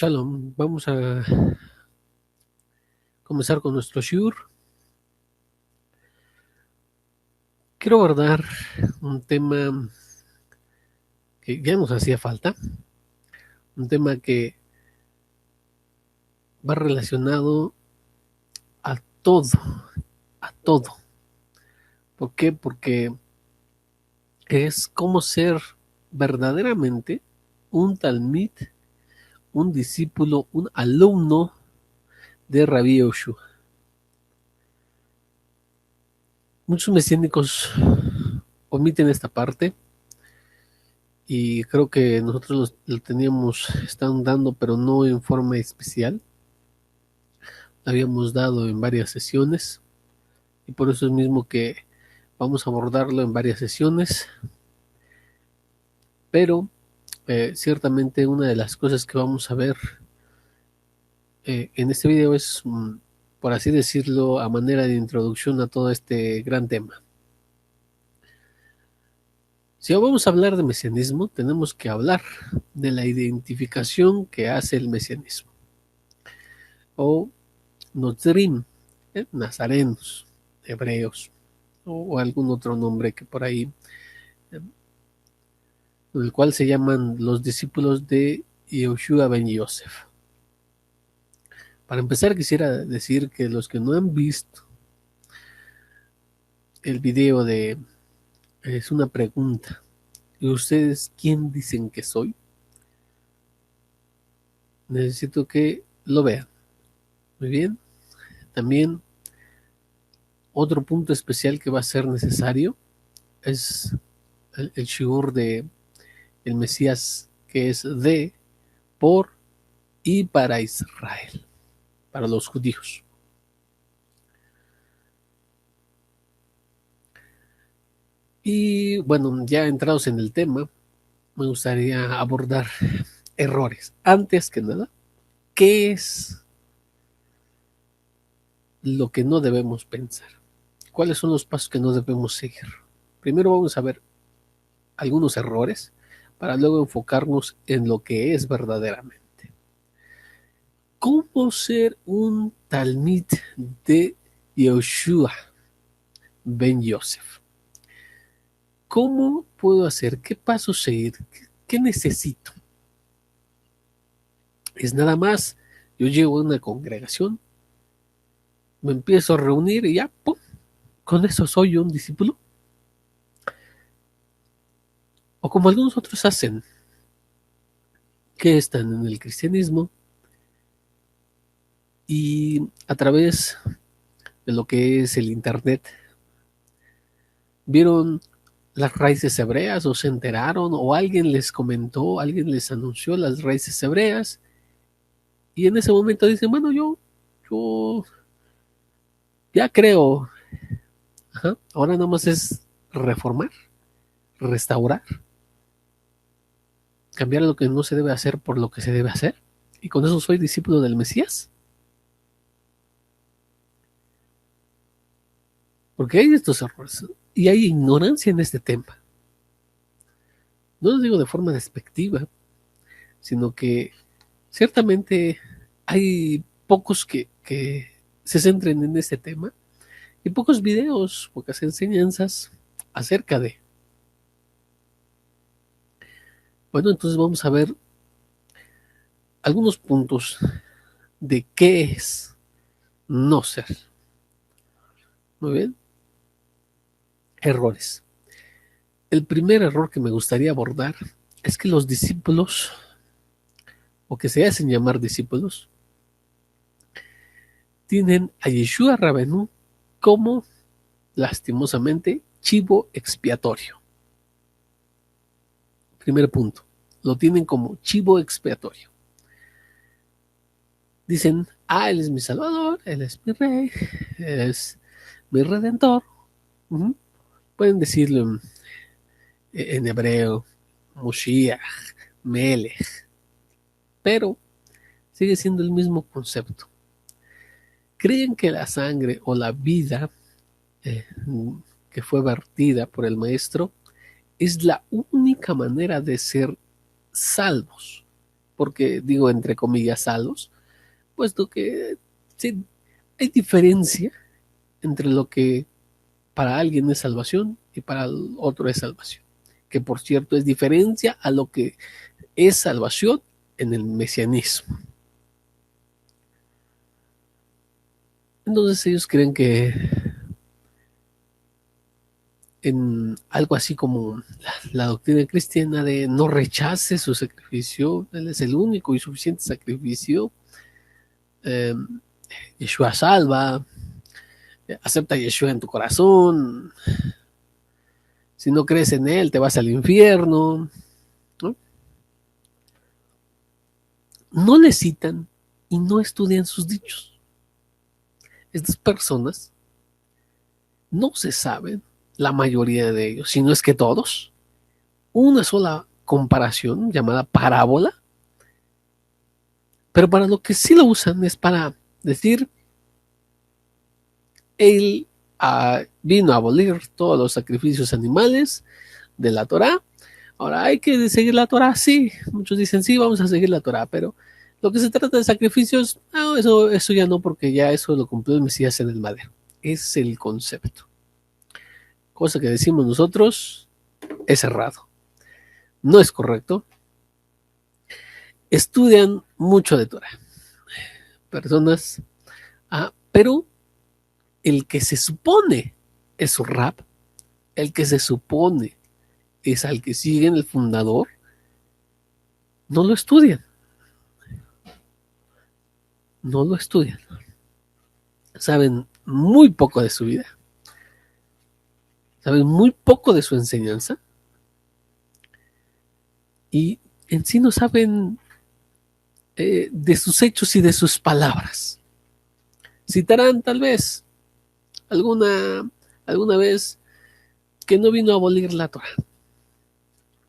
Shalom, vamos a comenzar con nuestro shiur. Quiero abordar un tema que ya nos hacía falta, un tema que va relacionado a todo, a todo. ¿Por qué? Porque es cómo ser verdaderamente un talmid, un discípulo, un alumno de Rabbi Yoshua. Muchos mesiánicos omiten esta parte y creo que nosotros lo teníamos, están dando, pero no en forma especial. Lo habíamos dado en varias sesiones y por eso es mismo que vamos a abordarlo en varias sesiones, pero ciertamente una de las cosas que vamos a ver en este video es, por así decirlo, a manera de introducción a todo este gran tema. Si vamos a hablar de mesianismo, tenemos que hablar de la identificación que hace el mesianismo, o Nozrim, nazarenos, hebreos, o algún otro nombre que por ahí, el cual se llaman los discípulos de Yehoshua ben Yosef. Para empezar, quisiera decir que los que no han visto el video de Es una pregunta, ¿y ustedes quién dicen que soy? Necesito que lo vean. Muy bien. También otro punto especial que va a ser necesario es el shiur de el Mesías, que es de, por y para Israel, para los judíos. Y bueno, ya entrados en el tema, me gustaría abordar errores. Antes que nada, ¿qué es lo que no debemos pensar? ¿Cuáles son los pasos que no debemos seguir? Primero vamos a ver algunos errores para luego enfocarnos en lo que es verdaderamente. ¿Cómo ser un talmid de Yehoshua ben Yosef? ¿Cómo puedo hacer? ¿Qué pasos seguir? ¿Qué necesito? Es nada más, yo llego a una congregación, me empiezo a reunir y ya, ¡pum! Con eso soy yo un discípulo. O como algunos otros hacen, que están en el cristianismo y a través de lo que es el internet vieron las raíces hebreas o se enteraron o alguien les comentó, alguien les anunció las raíces hebreas y en ese momento dicen, bueno, yo ya creo. Ajá. Ahora nada más es reformar, restaurar, cambiar lo que no se debe hacer por lo que se debe hacer. Y con eso soy discípulo del Mesías. Porque hay estos errores y hay ignorancia en este tema. No lo digo de forma despectiva, sino que ciertamente hay pocos que se centren en este tema y pocos videos, pocas enseñanzas acerca de. Bueno, entonces vamos a ver algunos puntos de qué es no ser. Muy bien. Errores. El primer error que me gustaría abordar es que los discípulos, o que se hacen llamar discípulos, tienen a Yeshua Rabenu como, lastimosamente, chivo expiatorio. Primer punto. Lo tienen como chivo expiatorio. Dicen, Él es mi Salvador, Él es mi Rey, Él es mi Redentor. Uh-huh. Pueden decirlo en hebreo, Moshiach, Melech, pero sigue siendo el mismo concepto. Creen que la sangre o la vida eh, que fue vertida por el Maestro es la única manera de ser salvos. porque digo entre comillas salvos, puesto que sí, hay diferencia entre lo que para alguien es salvación y para el otro es salvación. Que por cierto es diferencia a lo que es salvación en el mesianismo. Entonces ellos creen que en algo así como la doctrina cristiana de no rechace su sacrificio, Él es el único y suficiente sacrificio, eh, Yeshua salva, acepta a Yeshua en tu corazón, si no crees en Él te vas al infierno, ¿no? No le citan y no estudian sus dichos. Estas personas no se saben, la mayoría de ellos, si no es que todos, una sola comparación llamada parábola, pero para lo que sí lo usan es para decir, él vino a abolir todos los sacrificios animales de la Torá. Ahora, ¿hay que seguir la Torá? Sí, muchos dicen, sí, vamos a seguir la Torá, pero lo que se trata de sacrificios, no, eso ya no, porque ya eso lo cumplió el Mesías en el madero. Es el concepto. Cosa que decimos nosotros es errado. No es correcto. Estudian mucho de Torah. Personas, pero el que se supone es su rap, el que se supone es al que siguen el fundador, no lo estudian. No lo estudian. Saben muy poco de su vida. Saben muy poco de su enseñanza. Y en sí no saben de sus hechos y de sus palabras. Citarán tal vez alguna vez que no vino a abolir la Torah.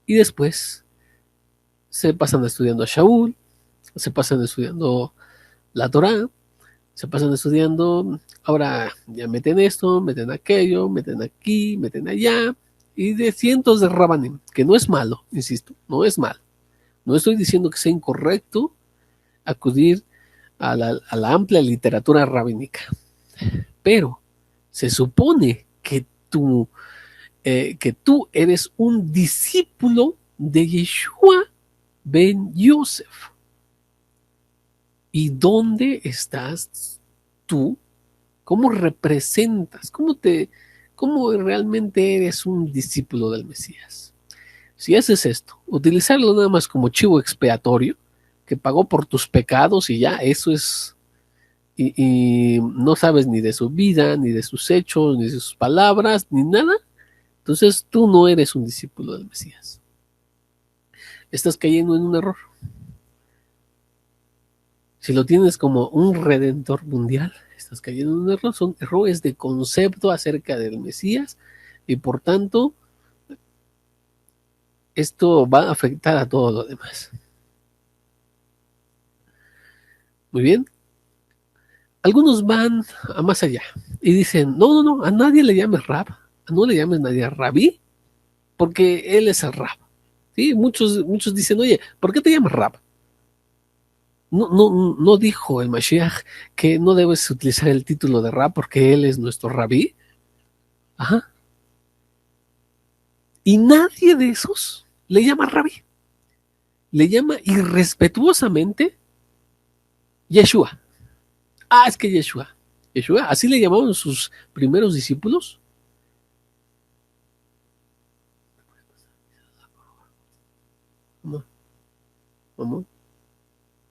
Y después se pasan estudiando a Shaul, se pasan estudiando la Torah, se pasan estudiando, ahora ya meten esto, meten aquello, meten aquí, meten allá, y de cientos de rabanim, que no es malo, insisto, no es malo. No estoy diciendo que sea incorrecto acudir a la amplia literatura rabínica, pero se supone que tú eres un discípulo de Yeshua ben Yosef. ¿Y dónde estás tú? ¿Cómo representas? ¿Cómo realmente eres un discípulo del Mesías? Si haces esto, utilizarlo nada más como chivo expiatorio, que pagó por tus pecados y ya, eso es, y no sabes ni de su vida, ni de sus hechos, ni de sus palabras, ni nada, entonces tú no eres un discípulo del Mesías. Estás cayendo en un error. Si lo tienes como un redentor mundial, estás cayendo en un error. Son errores de concepto acerca del Mesías y por tanto esto va a afectar a todo lo demás. Muy bien. Algunos van a más allá y dicen, no, a nadie le llames Rab, no le llames nadie a Rabí, porque él es el Rab. ¿Sí? Muchos dicen, oye, ¿por qué te llamas Rab? No dijo el Mashiach que no debes utilizar el título de Rab porque él es nuestro Rabí. Ajá. Y nadie de esos le llama Rabí. Le llama irrespetuosamente Yeshua. Es que Yeshua, así le llamaban sus primeros discípulos.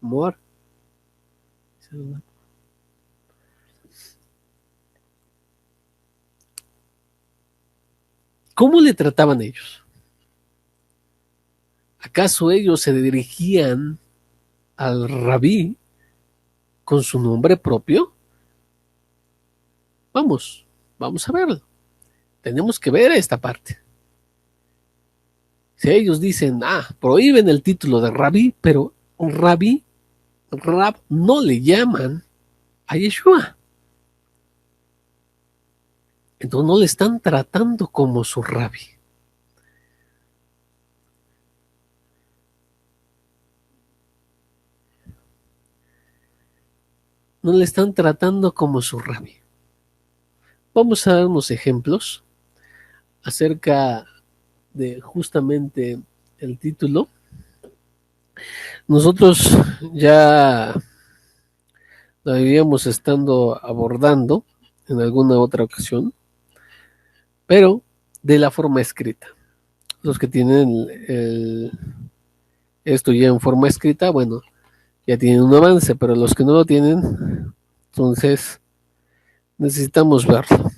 Amor. ¿Cómo le trataban ellos? ¿Acaso ellos se dirigían al rabí con su nombre propio? Vamos a verlo. Tenemos que ver esta parte. Si ellos dicen, prohíben el título de rabí, pero rabí, rab, no le llaman a Yeshua. Entonces no le están tratando como su rabí. . no le están tratando como su rabí. Vamos a dar unos ejemplos acerca de justamente el título. Nosotros ya lo habíamos estado abordando en alguna otra ocasión, pero de la forma escrita. Los que tienen esto ya en forma escrita, bueno, ya tienen un avance, pero los que no lo tienen, entonces necesitamos verlo.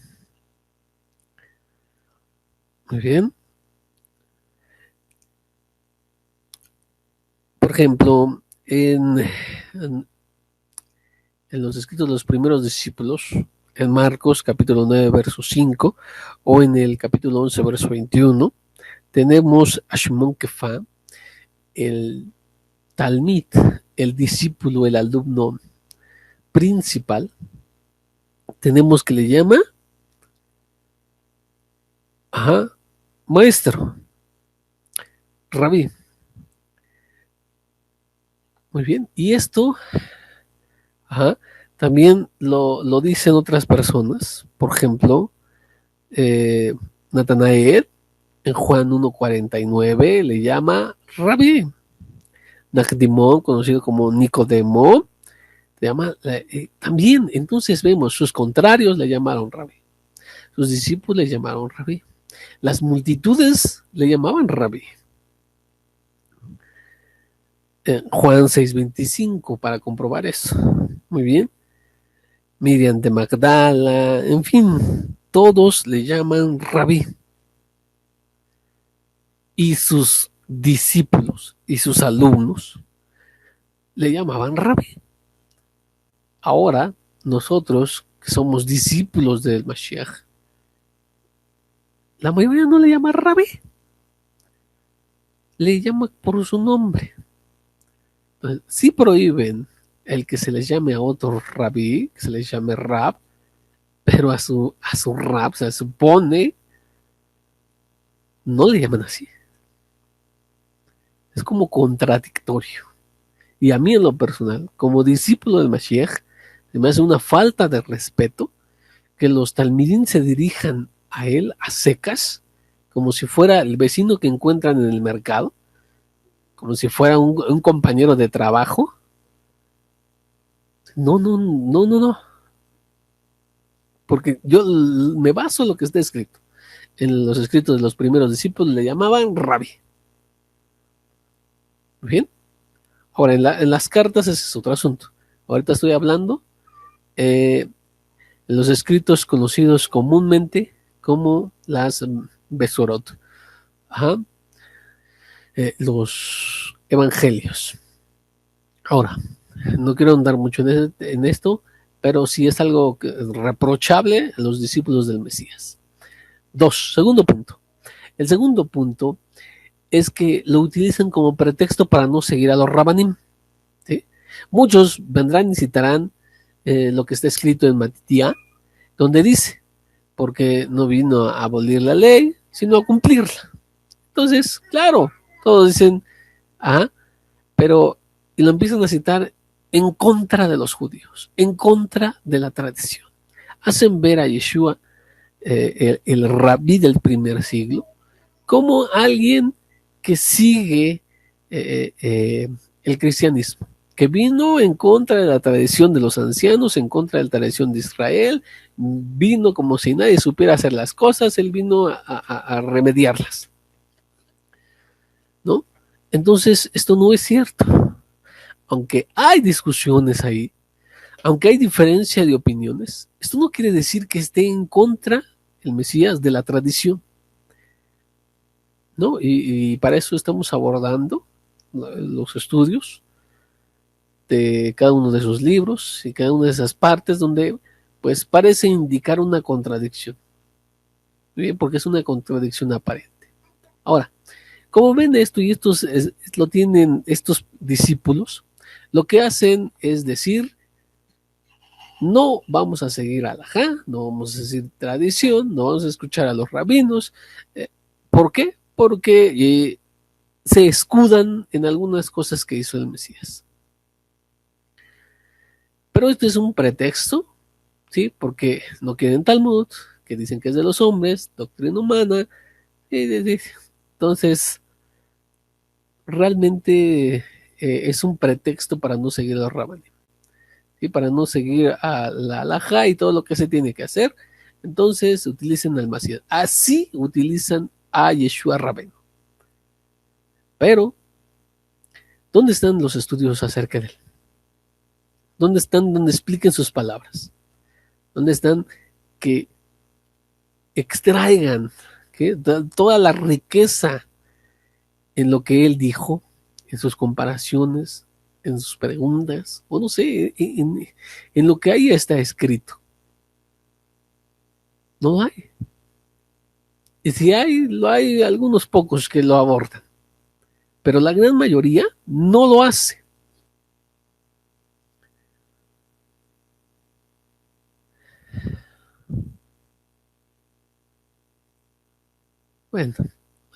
Muy bien. Por ejemplo, en los escritos de los primeros discípulos, en Marcos capítulo 9, verso 5, o en el capítulo 11, verso 21, tenemos a Shimon Kefa, el Talmid, el discípulo, el alumno principal, tenemos que le llama, ajá, maestro, rabí. Muy bien, y esto, ajá, también lo dicen otras personas, por ejemplo, eh, Natanael, en Juan 1:49 le llama rabí. Nacdimón, conocido como Nicodemo, le llama también. Entonces vemos, sus contrarios le llamaron rabí, sus discípulos le llamaron rabí, las multitudes le llamaban rabí. Juan 6:25 para comprobar eso. Muy bien. Miriam de Magdala, en fin, todos le llaman rabí. Y sus discípulos y sus alumnos le llamaban rabí. Ahora, nosotros que somos discípulos del Mashiach, la mayoría no le llama rabí, le llama por su nombre. Entonces, sí prohíben el que se les llame a otro rabí, que se les llame rab, pero a su rab se supone no le llaman así. Es como contradictorio. Y a mí en lo personal, como discípulo del Mashiach, se me hace una falta de respeto que los talmidín se dirijan a él a secas, como si fuera el vecino que encuentran en el mercado, como si fuera un compañero de trabajo. No, no, no, no, no. Porque yo me baso en lo que está escrito. En los escritos de los primeros discípulos le llamaban rabí. ¿Bien? Ahora, en las cartas ese es otro asunto. Ahorita estoy hablando en los escritos conocidos comúnmente como las Besorot. Ajá. Los evangelios. Ahora, no quiero andar mucho en esto, pero sí es algo reprochable a los discípulos del Mesías. Segundo punto. El segundo punto es que lo utilizan como pretexto para no seguir a los rabanim. ¿Sí? Muchos vendrán y citarán lo que está escrito en Matitía, donde dice, porque no vino a abolir la ley, sino a cumplirla. Entonces, claro, todos dicen, pero y lo empiezan a citar en contra de los judíos, en contra de la tradición. Hacen ver a Yeshua, el rabí del primer siglo, como alguien que sigue el cristianismo, que vino en contra de la tradición de los ancianos, en contra de la tradición de Israel, vino como si nadie supiera hacer las cosas, él vino a remediarlas, ¿no? Entonces, esto no es cierto. Aunque hay discusiones ahí, aunque hay diferencia de opiniones, esto no quiere decir que esté en contra el Mesías de la tradición, ¿no? Y para eso estamos abordando los estudios de cada uno de sus libros y cada una de esas partes donde pues parece indicar una contradicción, ¿bien? Porque es una contradicción aparente. Ahora, como ven esto y lo tienen estos discípulos, lo que hacen es decir, no vamos a seguir alajá, no vamos a seguir tradición, no vamos a escuchar a los rabinos. ¿Por qué? Porque se escudan en algunas cosas que hizo el Mesías. Pero este es un pretexto, ¿sí? Porque no quieren Talmud, que dicen que es de los hombres, doctrina humana. Entonces, realmente es un pretexto para no seguir a los Rabanim, ¿sí? Para no seguir a la halajá y todo lo que se tiene que hacer. Entonces, utilizan al Mashiach. Así utilizan a Yeshua Rabbeinu. Pero, ¿dónde están los estudios acerca de él? ¿Dónde están donde expliquen sus palabras? ¿Dónde están que extraigan toda la riqueza en lo que él dijo, en sus comparaciones, en sus preguntas, o no sé, en lo que ahí está escrito? No lo hay. Y si hay, lo hay algunos pocos que lo abordan, pero la gran mayoría no lo hace. Bueno,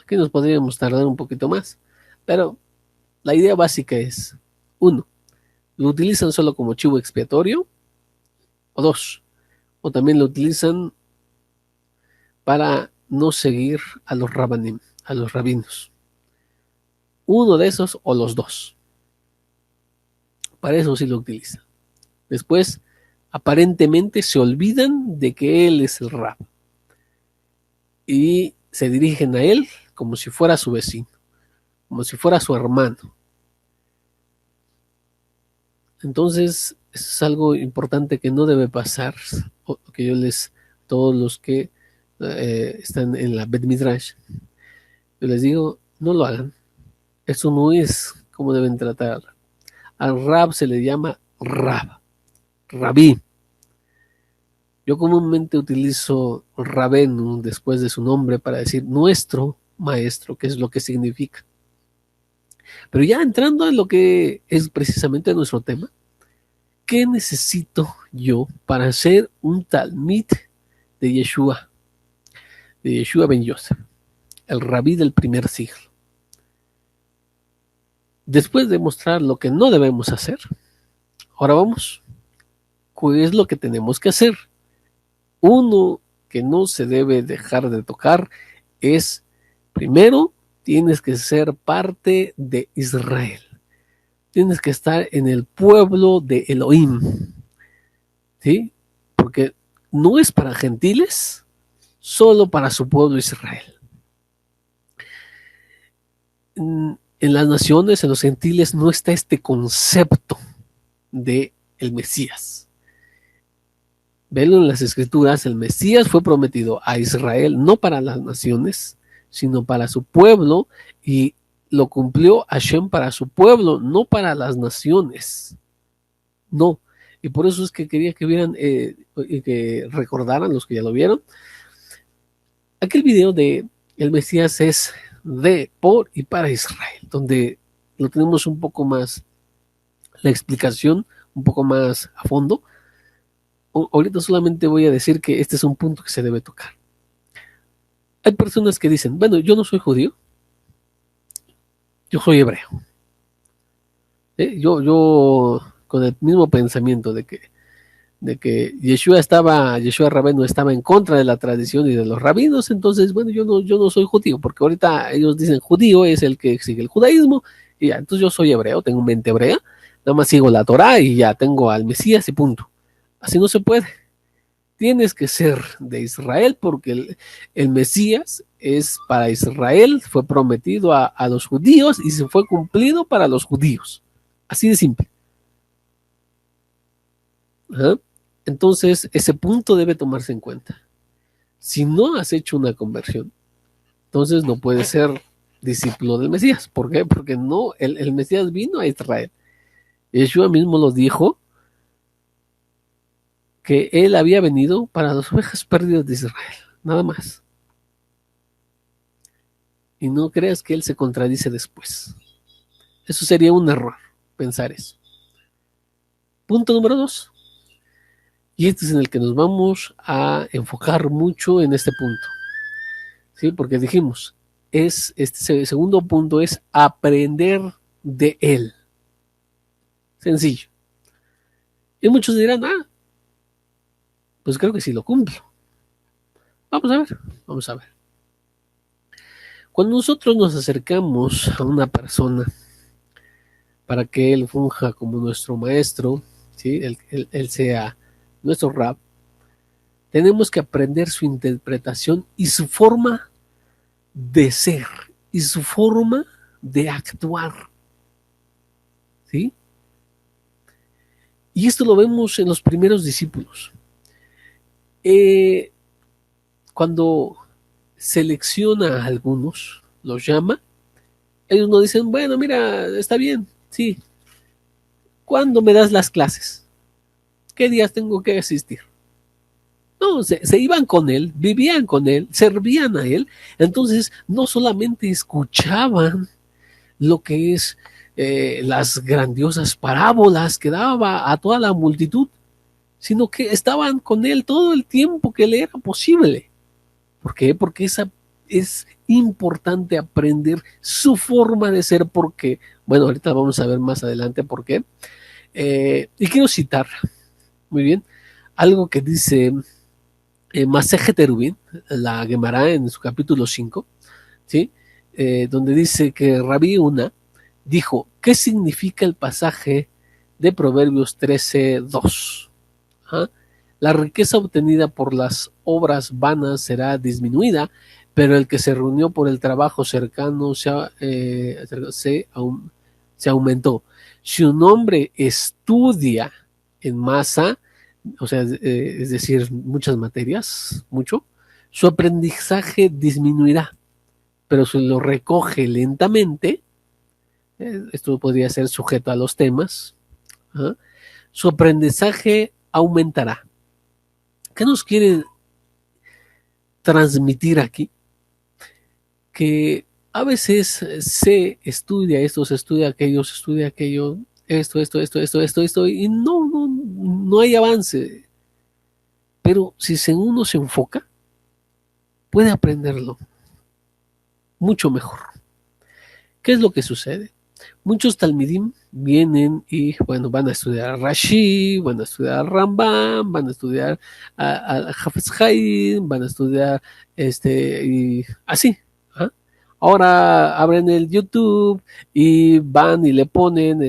aquí nos podríamos tardar un poquito más, pero la idea básica es, uno, lo utilizan solo como chivo expiatorio, o dos, o también lo utilizan para no seguir a los rabanim, a los rabinos. Uno de esos o los dos. Para eso sí lo utilizan. Después, aparentemente se olvidan de que él es el rab y se dirigen a él como si fuera su vecino, como si fuera su hermano. Entonces, eso es algo importante que no debe pasar, que yo todos los que están en la Bet Midrash, yo les digo, no lo hagan. Eso no es como deben tratar. Al rab se le llama rab, rabí. Yo comúnmente utilizo rabenu después de su nombre para decir nuestro maestro, que es lo que significa. Pero ya entrando en lo que es precisamente nuestro tema, ¿qué necesito yo para ser un talmid de Yeshua ben Yosef, el rabí del primer siglo? Después de mostrar lo que no debemos hacer, ahora vamos, ¿qué es lo que tenemos que hacer? Uno que no se debe dejar de tocar es, primero, tienes que ser parte de Israel. Tienes que estar en el pueblo de Elohim, ¿sí? Porque no es para gentiles, solo para su pueblo Israel. En las naciones, en los gentiles, no está este concepto de el Mesías. Velo en las escrituras, el Mesías fue prometido a Israel, no para las naciones, sino para su pueblo, y lo cumplió Hashem para su pueblo, no para las naciones. No. Y por eso es que quería que vieran, que recordaran los que ya lo vieron. Aquel video de el Mesías es de, por y para Israel, donde lo tenemos un poco más, la explicación un poco más a fondo. Ahorita solamente voy a decir que este es un punto que se debe tocar. Hay personas que dicen, bueno, yo no soy judío, yo soy hebreo. Yo con el mismo pensamiento de que Yeshua Rabbeinu estaba en contra de la tradición y de los rabinos, entonces, bueno, yo no soy judío, porque ahorita ellos dicen judío es el que sigue el judaísmo, y ya, entonces yo soy hebreo, tengo mente hebrea, nada más sigo la Torah y ya tengo al Mesías y punto. Así no se puede. Tienes que ser de Israel porque el Mesías es para Israel, fue prometido a los judíos y se fue cumplido para los judíos. Así de simple. ¿Ah? Entonces, ese punto debe tomarse en cuenta. Si no has hecho una conversión, entonces no puedes ser discípulo del Mesías. ¿Por qué? Porque no, el Mesías vino a Israel. Yeshua mismo lo dijo, que él había venido para las ovejas perdidas de Israel, nada más. Y no creas que él se contradice después. Eso sería un error, pensar eso. Punto número 2. Y este es en el que nos vamos a enfocar mucho en este punto. ¿Sí? Porque dijimos, este segundo punto es aprender de él. Sencillo. Y muchos dirán, pues creo que sí lo cumplo. Vamos a ver, vamos a ver. Cuando nosotros nos acercamos a una persona para que él funja como nuestro maestro, ¿sí? Él sea nuestro rab, tenemos que aprender su interpretación y su forma de ser y su forma de actuar, ¿sí? Y esto lo vemos en los primeros discípulos. Cuando selecciona a algunos, los llama, ellos no dicen, bueno, mira, está bien, sí, ¿cuándo me das las clases? ¿Qué días tengo que asistir? No, se iban con él, vivían con él, servían a él. Entonces, no solamente escuchaban lo que es las grandiosas parábolas que daba a toda la multitud, sino que estaban con él todo el tiempo que le era posible. ¿Por qué? Porque es importante aprender su forma de ser, porque, bueno, ahorita vamos a ver más adelante por qué. Y quiero citar, muy bien, algo que dice Masejet Eruvin, la Gemara en su capítulo 5, ¿sí? Donde dice que Rabí Una dijo, ¿qué significa el pasaje de Proverbios 13:2? ¿Ah? La riqueza obtenida por las obras vanas será disminuida, pero el que se reunió por el trabajo cercano se aumentó. Si un hombre estudia en masa, o sea, es decir, muchas materias, mucho, su aprendizaje disminuirá, pero si lo recoge lentamente, esto podría ser sujeto a los temas, ¿ah? Su aprendizaje aumentará. ¿Qué nos quiere transmitir aquí? Que a veces se estudia esto, se estudia aquello, se estudia aquello, esto, y no hay avance. Pero si uno se enfoca, puede aprenderlo mucho mejor. ¿Qué es lo que sucede? Muchos talmidim vienen y, bueno, van a estudiar a Rashi, van a estudiar a Rambam, van a estudiar a Hafez Haim, van a estudiar y así. ¿Ah? Ahora abren el YouTube y van y le ponen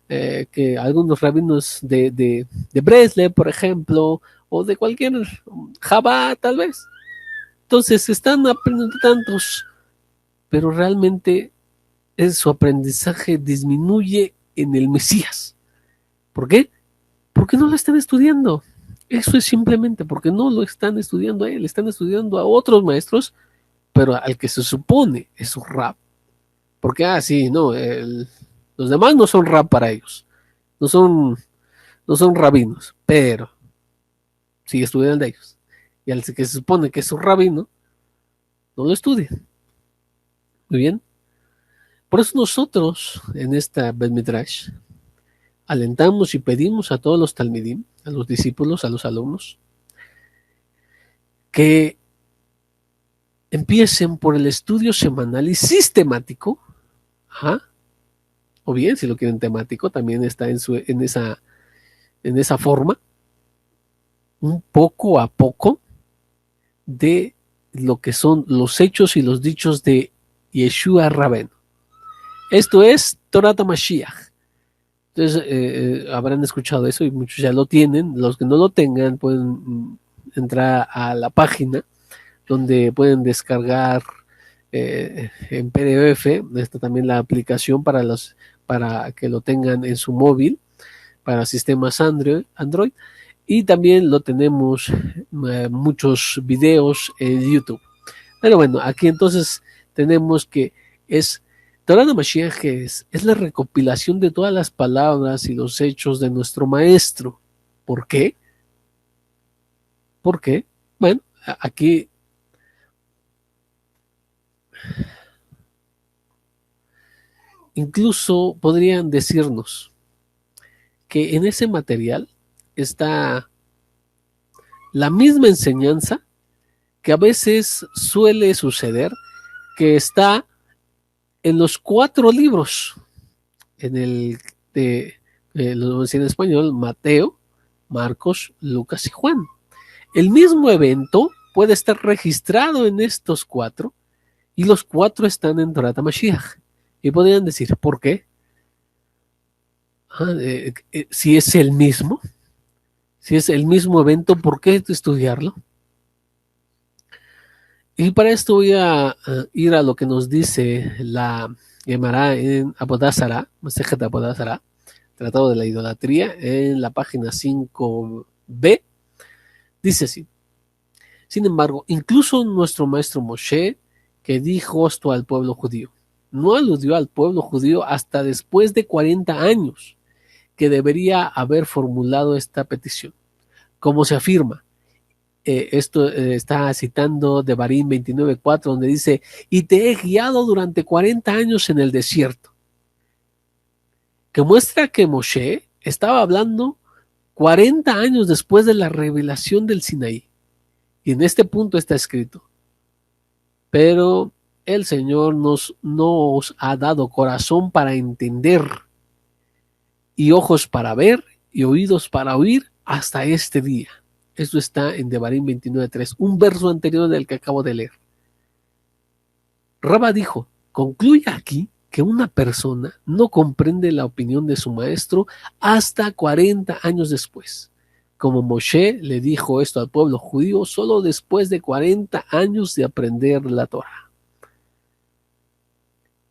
que algunos rabinos de Breslev, por ejemplo, o de cualquier Jabá, tal vez. Entonces están aprendiendo tantos, pero realmente su aprendizaje disminuye en el Mesías. ¿Por qué? Porque no lo están estudiando. Eso es simplemente porque no lo están estudiando a él, están estudiando a otros maestros, pero al que se supone es su rap. Porque, sí, no, los demás no son rap para ellos, no son, no son rabinos, pero sí estudian de ellos. Y al que se supone que es su rabino, no lo estudian. Muy bien. Por eso nosotros en esta Bet Midrash alentamos y pedimos a todos los talmidim, a los discípulos, a los alumnos, que empiecen por el estudio semanal y sistemático, ¿ah? O bien, si lo quieren temático, también está en esa forma, un poco a poco, de lo que son los hechos y los dichos de Yeshua Rabén. Esto es Torah Mashiach. Entonces, habrán escuchado eso y muchos ya lo tienen. Los que no lo tengan pueden entrar a la página donde pueden descargar en PDF. Está también la aplicación para que lo tengan en su móvil, para sistemas Android. Y también lo tenemos muchos videos en YouTube. Pero bueno, aquí entonces tenemos que es Torah de Mashiach es la recopilación de todas las palabras y los hechos de nuestro maestro. ¿Por qué? ¿Por qué? Bueno, aquí incluso podrían decirnos que en ese material está la misma enseñanza que a veces suele suceder, que está en los 4 libros, en el de Lo vamos a decir en español: Mateo, Marcos, Lucas y Juan. El mismo evento puede estar registrado en estos cuatro y los cuatro están en Torat HaMashiach. Y podrían decir, ¿por qué? Si es el mismo, si es el mismo evento, ¿por qué estudiarlo? Y para esto voy a ir a lo que nos dice la Gemara en Avodah Zará, Masejet Avodah Zará, Tratado de la Idolatría, en la página 5b. Dice así: sin embargo, incluso nuestro maestro Moshe, que dijo esto al pueblo judío, no aludió al pueblo judío hasta después de 40 años que debería haber formulado esta petición. Como se afirma, esto está citando Devarim 29:4, donde dice: y te he guiado durante 40 años en el desierto, que muestra que Moshe estaba hablando 40 años después de la revelación del Sinaí. Y en este punto está escrito: pero el Señor nos ha dado corazón para entender, y ojos para ver, y oídos para oír, hasta este día. Esto está en Devarim 29:3, un verso anterior del que acabo de leer. Rabba dijo: concluye aquí que una persona no comprende la opinión de su maestro hasta 40 años después. Como Moshe le dijo esto al pueblo judío solo después de 40 años de aprender la Torah.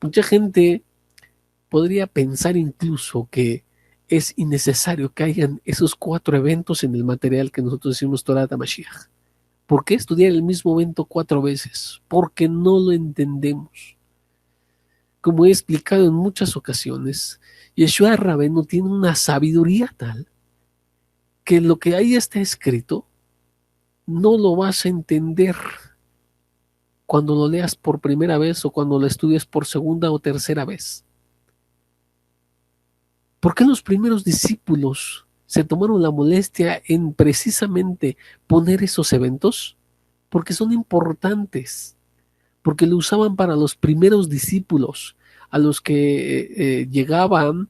Mucha gente podría pensar incluso que es innecesario que hayan esos 4 eventos en el material que nosotros decimos Torat HaMashiach. ¿Por qué estudiar el mismo evento 4 veces? Porque no lo entendemos. Como he explicado en muchas ocasiones, Yeshua Rabbeinu tiene una sabiduría tal que lo que ahí está escrito no lo vas a entender cuando lo leas por primera vez o cuando lo estudies por segunda o tercera vez. ¿Por qué los primeros discípulos se tomaron la molestia en precisamente poner esos eventos? Porque son importantes, porque lo usaban para los primeros discípulos, a los que llegaban,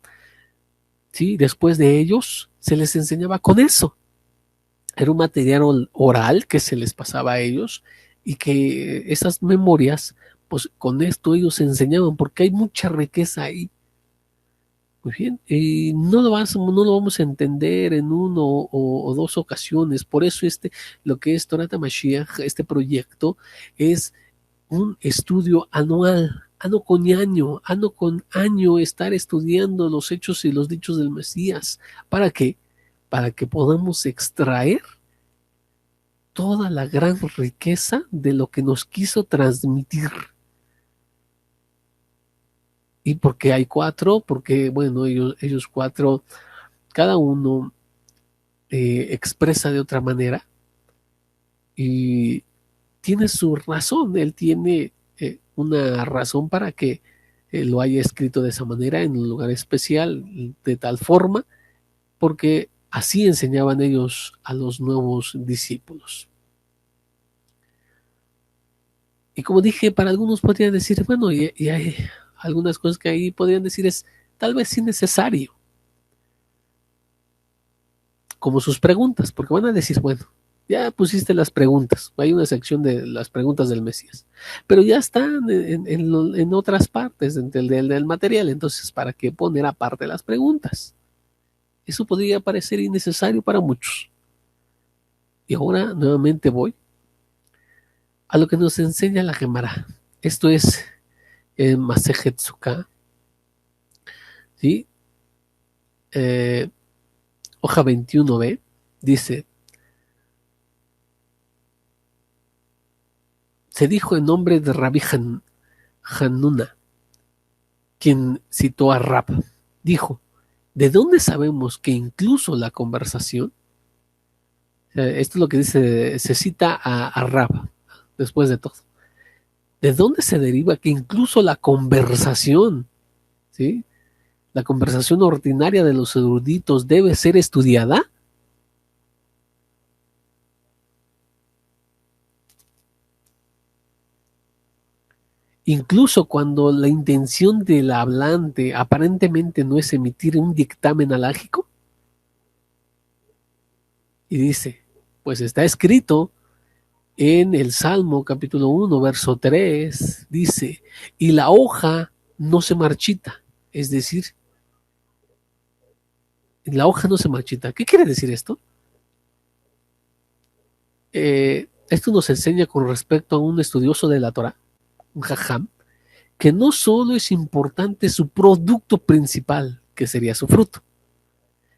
¿sí? Después de ellos, se les enseñaba con eso. Era un material oral que se les pasaba a ellos y que esas memorias, pues con esto ellos enseñaban, porque hay mucha riqueza ahí. Muy bien, y no lo vamos a entender en uno o dos ocasiones. Por eso lo que es Torat HaMashiach, este proyecto, es un estudio anual, año con año, estar estudiando los hechos y los dichos del Mesías. ¿Para qué? Para que podamos extraer toda la gran riqueza de lo que nos quiso transmitir. ¿Y por qué hay 4? Porque, bueno, ellos 4, cada uno expresa de otra manera y tiene su razón. Él tiene una razón para que lo haya escrito de esa manera, en un lugar especial, de tal forma, porque así enseñaban ellos a los nuevos discípulos. Y como dije, para algunos podrían decir, bueno, y hay algunas cosas que ahí podrían decir es tal vez innecesario, como sus preguntas, porque van a decir, bueno, ya pusiste las preguntas, hay una sección de las preguntas del Mesías, pero ya están en otras partes del material, entonces, ¿para qué poner aparte las preguntas? Eso podría parecer innecesario para muchos. Y ahora nuevamente voy a lo que nos enseña la Gemara. Esto es en Masejet Sukkah, ¿sí? Hoja 21b, dice: se dijo en nombre de Rabbi Hanuna, quien citó a Rab. Dijo: ¿de dónde sabemos que incluso la conversación? Esto es lo que dice, se cita a Rab, después de todo. ¿De dónde se deriva que incluso la conversación, ¿sí? La conversación ordinaria de los eruditos debe ser estudiada? incluso cuando la intención del hablante aparentemente no es emitir un dictamen alágico, y dice, pues está escrito en el Salmo capítulo 1, verso 3, dice, y la hoja no se marchita, es decir, la hoja no se marchita. ¿Qué quiere decir esto? Esto nos enseña con respecto a un estudioso de la Torah, un jajam, que no solo es importante su producto principal, que sería su fruto,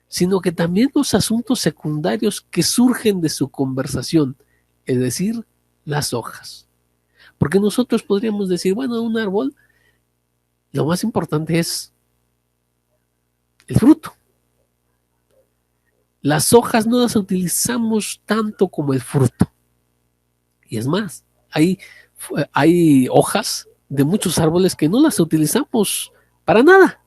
sino que también los asuntos secundarios que surgen de su conversación, es decir, las hojas. Porque nosotros podríamos decir, bueno, un árbol, lo más importante es el fruto. Las hojas no las utilizamos tanto como el fruto. Y es más, hay hojas de muchos árboles que no las utilizamos para nada.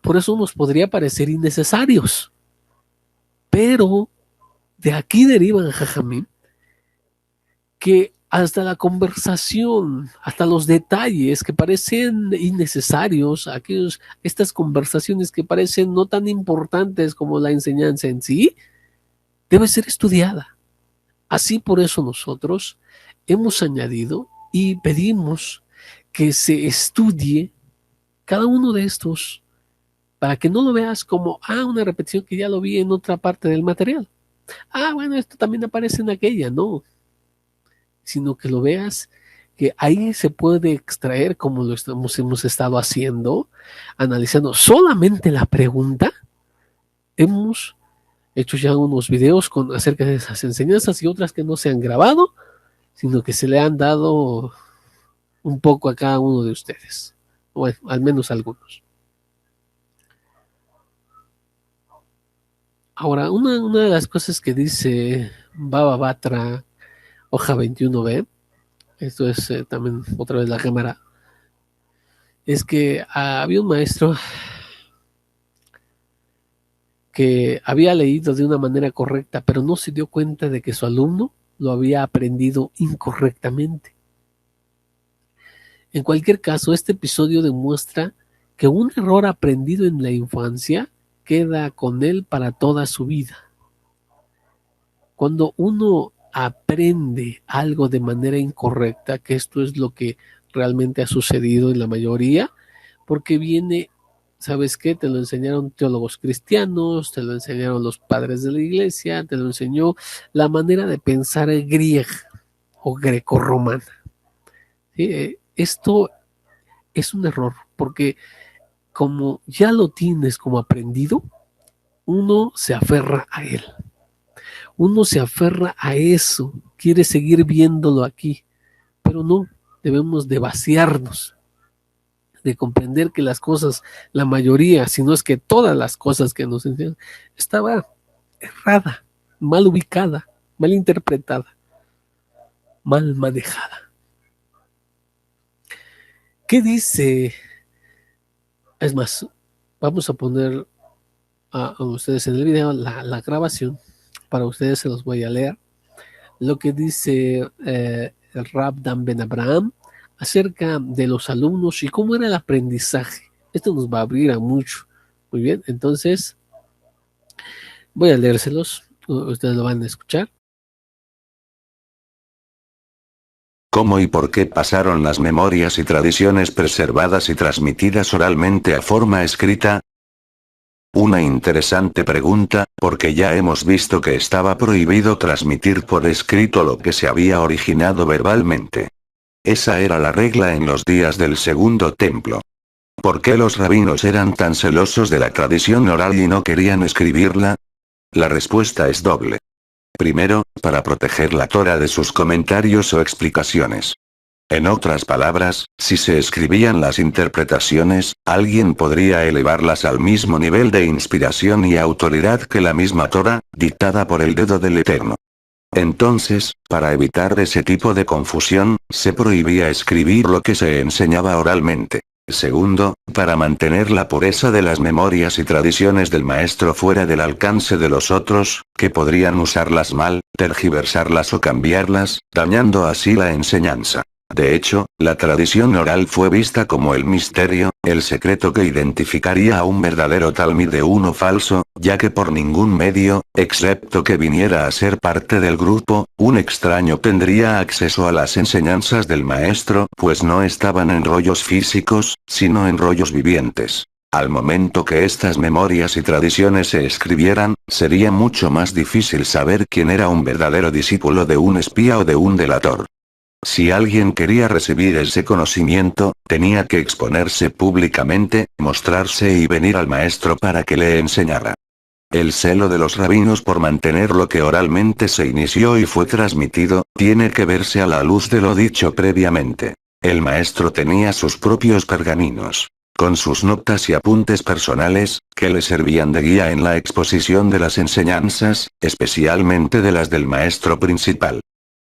Por eso nos podría parecer innecesarios. Pero de aquí derivan, jajamín, que hasta la conversación, hasta los detalles que parecen innecesarios, estas conversaciones que parecen no tan importantes como la enseñanza en sí, debe ser estudiada. Así por eso nosotros hemos añadido y pedimos que se estudie cada uno de estos para que no lo veas como, una repetición que ya lo vi en otra parte del material. Bueno, esto también aparece en aquella, no, sino que lo veas que ahí se puede extraer, como hemos estado haciendo, analizando solamente la pregunta. Hemos hecho ya unos videos acerca de esas enseñanzas y otras que no se han grabado, sino que se le han dado un poco a cada uno de ustedes. Bueno, al menos algunos. Ahora, una de las cosas que dice Baba Batra, hoja 21b, esto es también otra vez la cámara, es que había un maestro que había leído de una manera correcta, pero no se dio cuenta de que su alumno lo había aprendido incorrectamente. En cualquier caso, este episodio demuestra que un error aprendido en la infancia queda con él para toda su vida. Cuando uno aprende algo de manera incorrecta, que esto es lo que realmente ha sucedido en la mayoría, porque viene, ¿sabes qué? Te lo enseñaron teólogos cristianos, te lo enseñaron los padres de la iglesia, te lo enseñó la manera de pensar griega o grecorromana. ¿Sí? Esto es un error, porque como ya lo tienes como aprendido, uno se aferra a él. Uno se aferra a eso, quiere seguir viéndolo aquí, pero no, debemos de vaciarnos, de comprender que las cosas, la mayoría, si no es que todas las cosas que nos enseñan, estaba errada, mal ubicada, mal interpretada, mal manejada. ¿Qué dice? Es más, vamos a poner a ustedes en el video la grabación, para ustedes se los voy a leer, lo que dice el Rab Dan Ben Abraham acerca de los alumnos y cómo era el aprendizaje. Esto nos va a abrir a mucho. Muy bien, entonces voy a leérselos, ustedes lo van a escuchar. ¿Cómo y por qué pasaron las memorias y tradiciones preservadas y transmitidas oralmente a forma escrita? Una interesante pregunta, porque ya hemos visto que estaba prohibido transmitir por escrito lo que se había originado verbalmente. Esa era la regla en los días del Segundo Templo. ¿Por qué los rabinos eran tan celosos de la tradición oral y no querían escribirla? La respuesta es doble. Primero, para proteger la Torá de sus comentarios o explicaciones. En otras palabras, si se escribían las interpretaciones, alguien podría elevarlas al mismo nivel de inspiración y autoridad que la misma Torá, dictada por el dedo del Eterno. Entonces, para evitar ese tipo de confusión, se prohibía escribir lo que se enseñaba oralmente. Segundo, para mantener la pureza de las memorias y tradiciones del maestro fuera del alcance de los otros, que podrían usarlas mal, tergiversarlas o cambiarlas, dañando así la enseñanza. De hecho, la tradición oral fue vista como el misterio, el secreto que identificaría a un verdadero talmid de uno falso, ya que por ningún medio, excepto que viniera a ser parte del grupo, un extraño tendría acceso a las enseñanzas del maestro, pues no estaban en rollos físicos, sino en rollos vivientes. Al momento que estas memorias y tradiciones se escribieran, sería mucho más difícil saber quién era un verdadero discípulo de un espía o de un delator. Si alguien quería recibir ese conocimiento, tenía que exponerse públicamente, mostrarse y venir al maestro para que le enseñara. El celo de los rabinos por mantener lo que oralmente se inició y fue transmitido, tiene que verse a la luz de lo dicho previamente. El maestro tenía sus propios pergaminos, con sus notas y apuntes personales, que le servían de guía en la exposición de las enseñanzas, especialmente de las del maestro principal.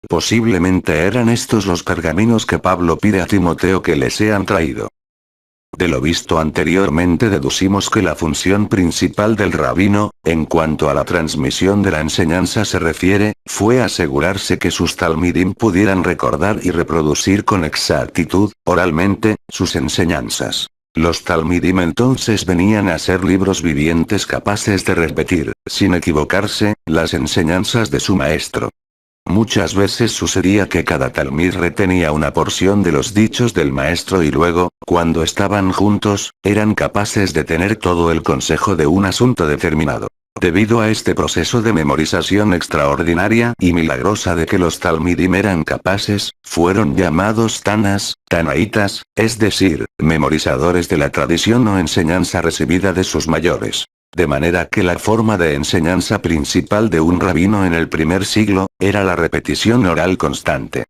Posiblemente eran estos los pergaminos que Pablo pide a Timoteo que le sean traído. De lo visto anteriormente deducimos que la función principal del rabino, en cuanto a la transmisión de la enseñanza se refiere, fue asegurarse que sus talmidim pudieran recordar y reproducir con exactitud, oralmente, sus enseñanzas. Los talmidim entonces venían a ser libros vivientes capaces de repetir, sin equivocarse, las enseñanzas de su maestro. Muchas veces sucedía que cada talmid retenía una porción de los dichos del maestro y luego, cuando estaban juntos, eran capaces de tener todo el consejo de un asunto determinado. Debido a este proceso de memorización extraordinaria y milagrosa de que los talmidim eran capaces, fueron llamados tanas, tanaitas, es decir, memorizadores de la tradición o enseñanza recibida de sus mayores. De manera que la forma de enseñanza principal de un rabino en el primer siglo, era la repetición oral constante.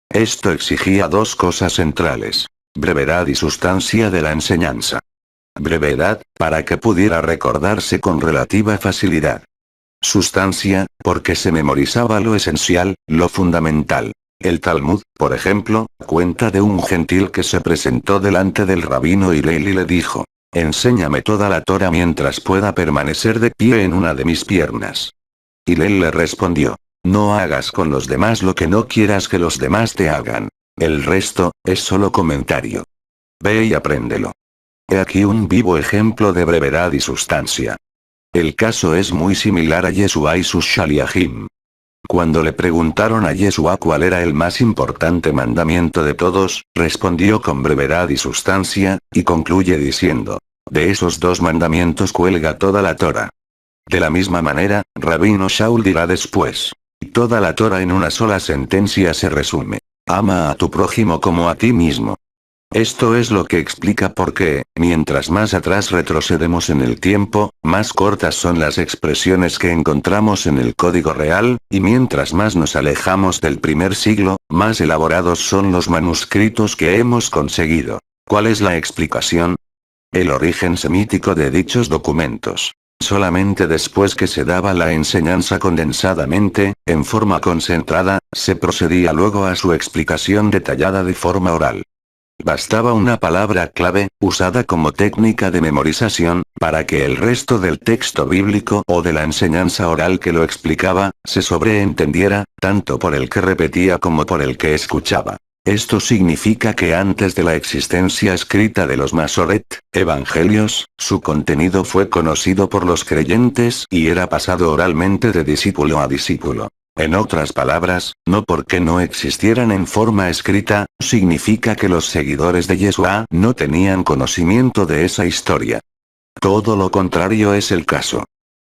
Esto exigía dos cosas centrales: brevedad y sustancia de la enseñanza. Brevedad, para que pudiera recordarse con relativa facilidad. Sustancia, porque se memorizaba lo esencial, lo fundamental. El Talmud, por ejemplo, cuenta de un gentil que se presentó delante del rabino Hillel y le dijo: enséñame toda la Torá mientras pueda permanecer de pie en una de mis piernas. Hillel le respondió: no hagas con los demás lo que no quieras que los demás te hagan. El resto, es solo comentario. Ve y apréndelo. He aquí un vivo ejemplo de brevedad y sustancia. El caso es muy similar a Yeshua y sus Shaliachim. Cuando le preguntaron a Yeshua cuál era el más importante mandamiento de todos, respondió con brevedad y sustancia, y concluye diciendo: de esos dos mandamientos cuelga toda la Torá. De la misma manera, Rabino Shaul dirá después: toda la Torá en una sola sentencia se resume: ama a tu prójimo como a ti mismo. Esto es lo que explica por qué, mientras más atrás retrocedemos en el tiempo, más cortas son las expresiones que encontramos en el Código Real, y mientras más nos alejamos del primer siglo, más elaborados son los manuscritos que hemos conseguido. ¿Cuál es la explicación? El origen semítico de dichos documentos. Solamente después que se daba la enseñanza condensadamente, en forma concentrada, se procedía luego a su explicación detallada de forma oral. Bastaba una palabra clave, usada como técnica de memorización, para que el resto del texto bíblico o de la enseñanza oral que lo explicaba, se sobreentendiera, tanto por el que repetía como por el que escuchaba. Esto significa que antes de la existencia escrita de los Masoret, evangelios, su contenido fue conocido por los creyentes y era pasado oralmente de discípulo a discípulo. En otras palabras, no porque no existieran en forma escrita, significa que los seguidores de Yeshua no tenían conocimiento de esa historia. Todo lo contrario es el caso.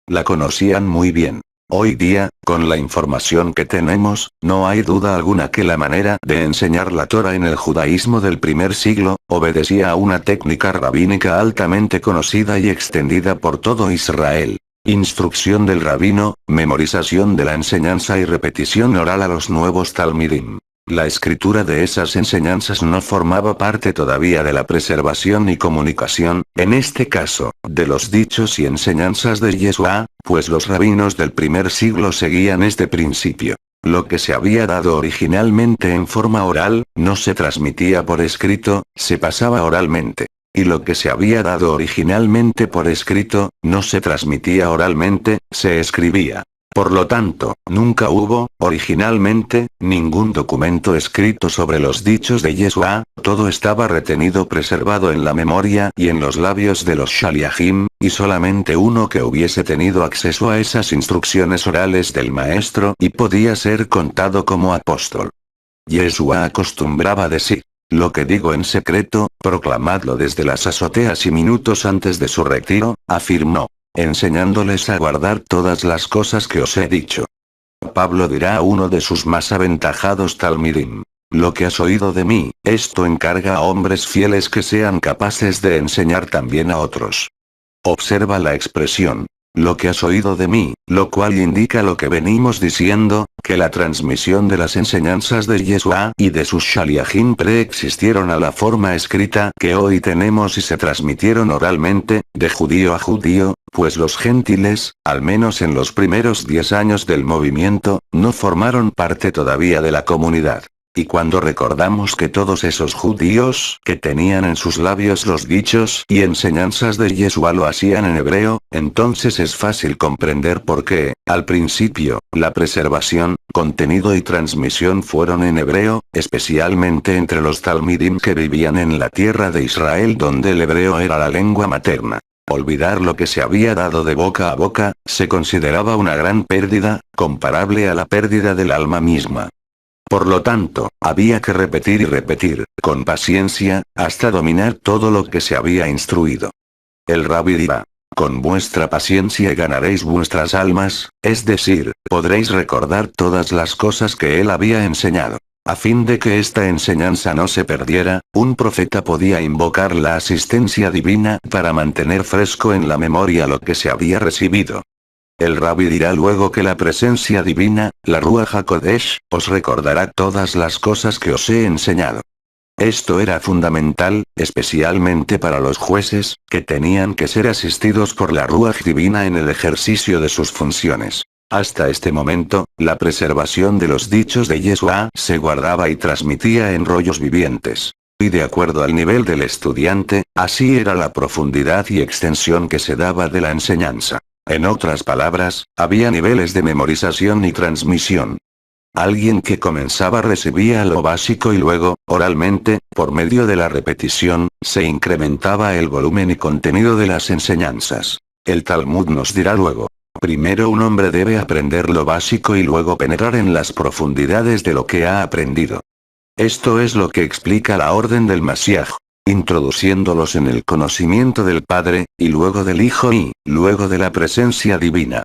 La conocían muy bien. Hoy día, con la información que tenemos, no hay duda alguna que la manera de enseñar la Torá en el judaísmo del primer siglo, obedecía a una técnica rabínica altamente conocida y extendida por todo Israel. Instrucción del rabino, memorización de la enseñanza y repetición oral a los nuevos talmidim. La escritura de esas enseñanzas no formaba parte todavía de la preservación y comunicación, en este caso, de los dichos y enseñanzas de Yeshua, pues los rabinos del primer siglo seguían este principio. Lo que se había dado originalmente en forma oral, no se transmitía por escrito, se pasaba oralmente. Y lo que se había dado originalmente por escrito, no se transmitía oralmente, se escribía. Por lo tanto, nunca hubo, originalmente, ningún documento escrito sobre los dichos de Yeshua, todo estaba retenido preservado en la memoria y en los labios de los Shaliachim, y solamente uno que hubiese tenido acceso a esas instrucciones orales del maestro y podía ser contado como apóstol. Yeshua acostumbraba decir: lo que digo en secreto, proclamadlo desde las azoteas y minutos antes de su retiro, afirmó, enseñándoles a guardar todas las cosas que os he dicho. Pablo dirá a uno de sus más aventajados talmidim: lo que has oído de mí, esto encarga a hombres fieles que sean capaces de enseñar también a otros. Observa la expresión, lo que has oído de mí, lo cual indica lo que venimos diciendo, que la transmisión de las enseñanzas de Yeshua y de sus Shaliachim preexistieron a la forma escrita que hoy tenemos y se transmitieron oralmente, de judío a judío, pues los gentiles, al menos en los primeros 10 años del movimiento, no formaron parte todavía de la comunidad. Y cuando recordamos que todos esos judíos que tenían en sus labios los dichos y enseñanzas de Yeshua lo hacían en hebreo, entonces es fácil comprender por qué, al principio, la preservación, contenido y transmisión fueron en hebreo, especialmente entre los talmidim que vivían en la tierra de Israel donde el hebreo era la lengua materna. Olvidar lo que se había dado de boca a boca, se consideraba una gran pérdida, comparable a la pérdida del alma misma. Por lo tanto, había que repetir y repetir, con paciencia, hasta dominar todo lo que se había instruido. El rabí dirá: con vuestra paciencia ganaréis vuestras almas, es decir, podréis recordar todas las cosas que él había enseñado. A fin de que esta enseñanza no se perdiera, un profeta podía invocar la asistencia divina para mantener fresco en la memoria lo que se había recibido. El rabí dirá luego que la presencia divina, la Ruach HaKodesh, os recordará todas las cosas que os he enseñado. Esto era fundamental, especialmente para los jueces, que tenían que ser asistidos por la Ruach divina en el ejercicio de sus funciones. Hasta este momento, la preservación de los dichos de Yeshua se guardaba y transmitía en rollos vivientes. Y de acuerdo al nivel del estudiante, así era la profundidad y extensión que se daba de la enseñanza. En otras palabras, había niveles de memorización y transmisión. Alguien que comenzaba recibía lo básico y luego, oralmente, por medio de la repetición, se incrementaba el volumen y contenido de las enseñanzas. El Talmud nos dirá luego: primero un hombre debe aprender lo básico y luego penetrar en las profundidades de lo que ha aprendido. Esto es lo que explica la orden del Mashiach, introduciéndolos en el conocimiento del Padre, y luego del Hijo y, luego de la presencia divina.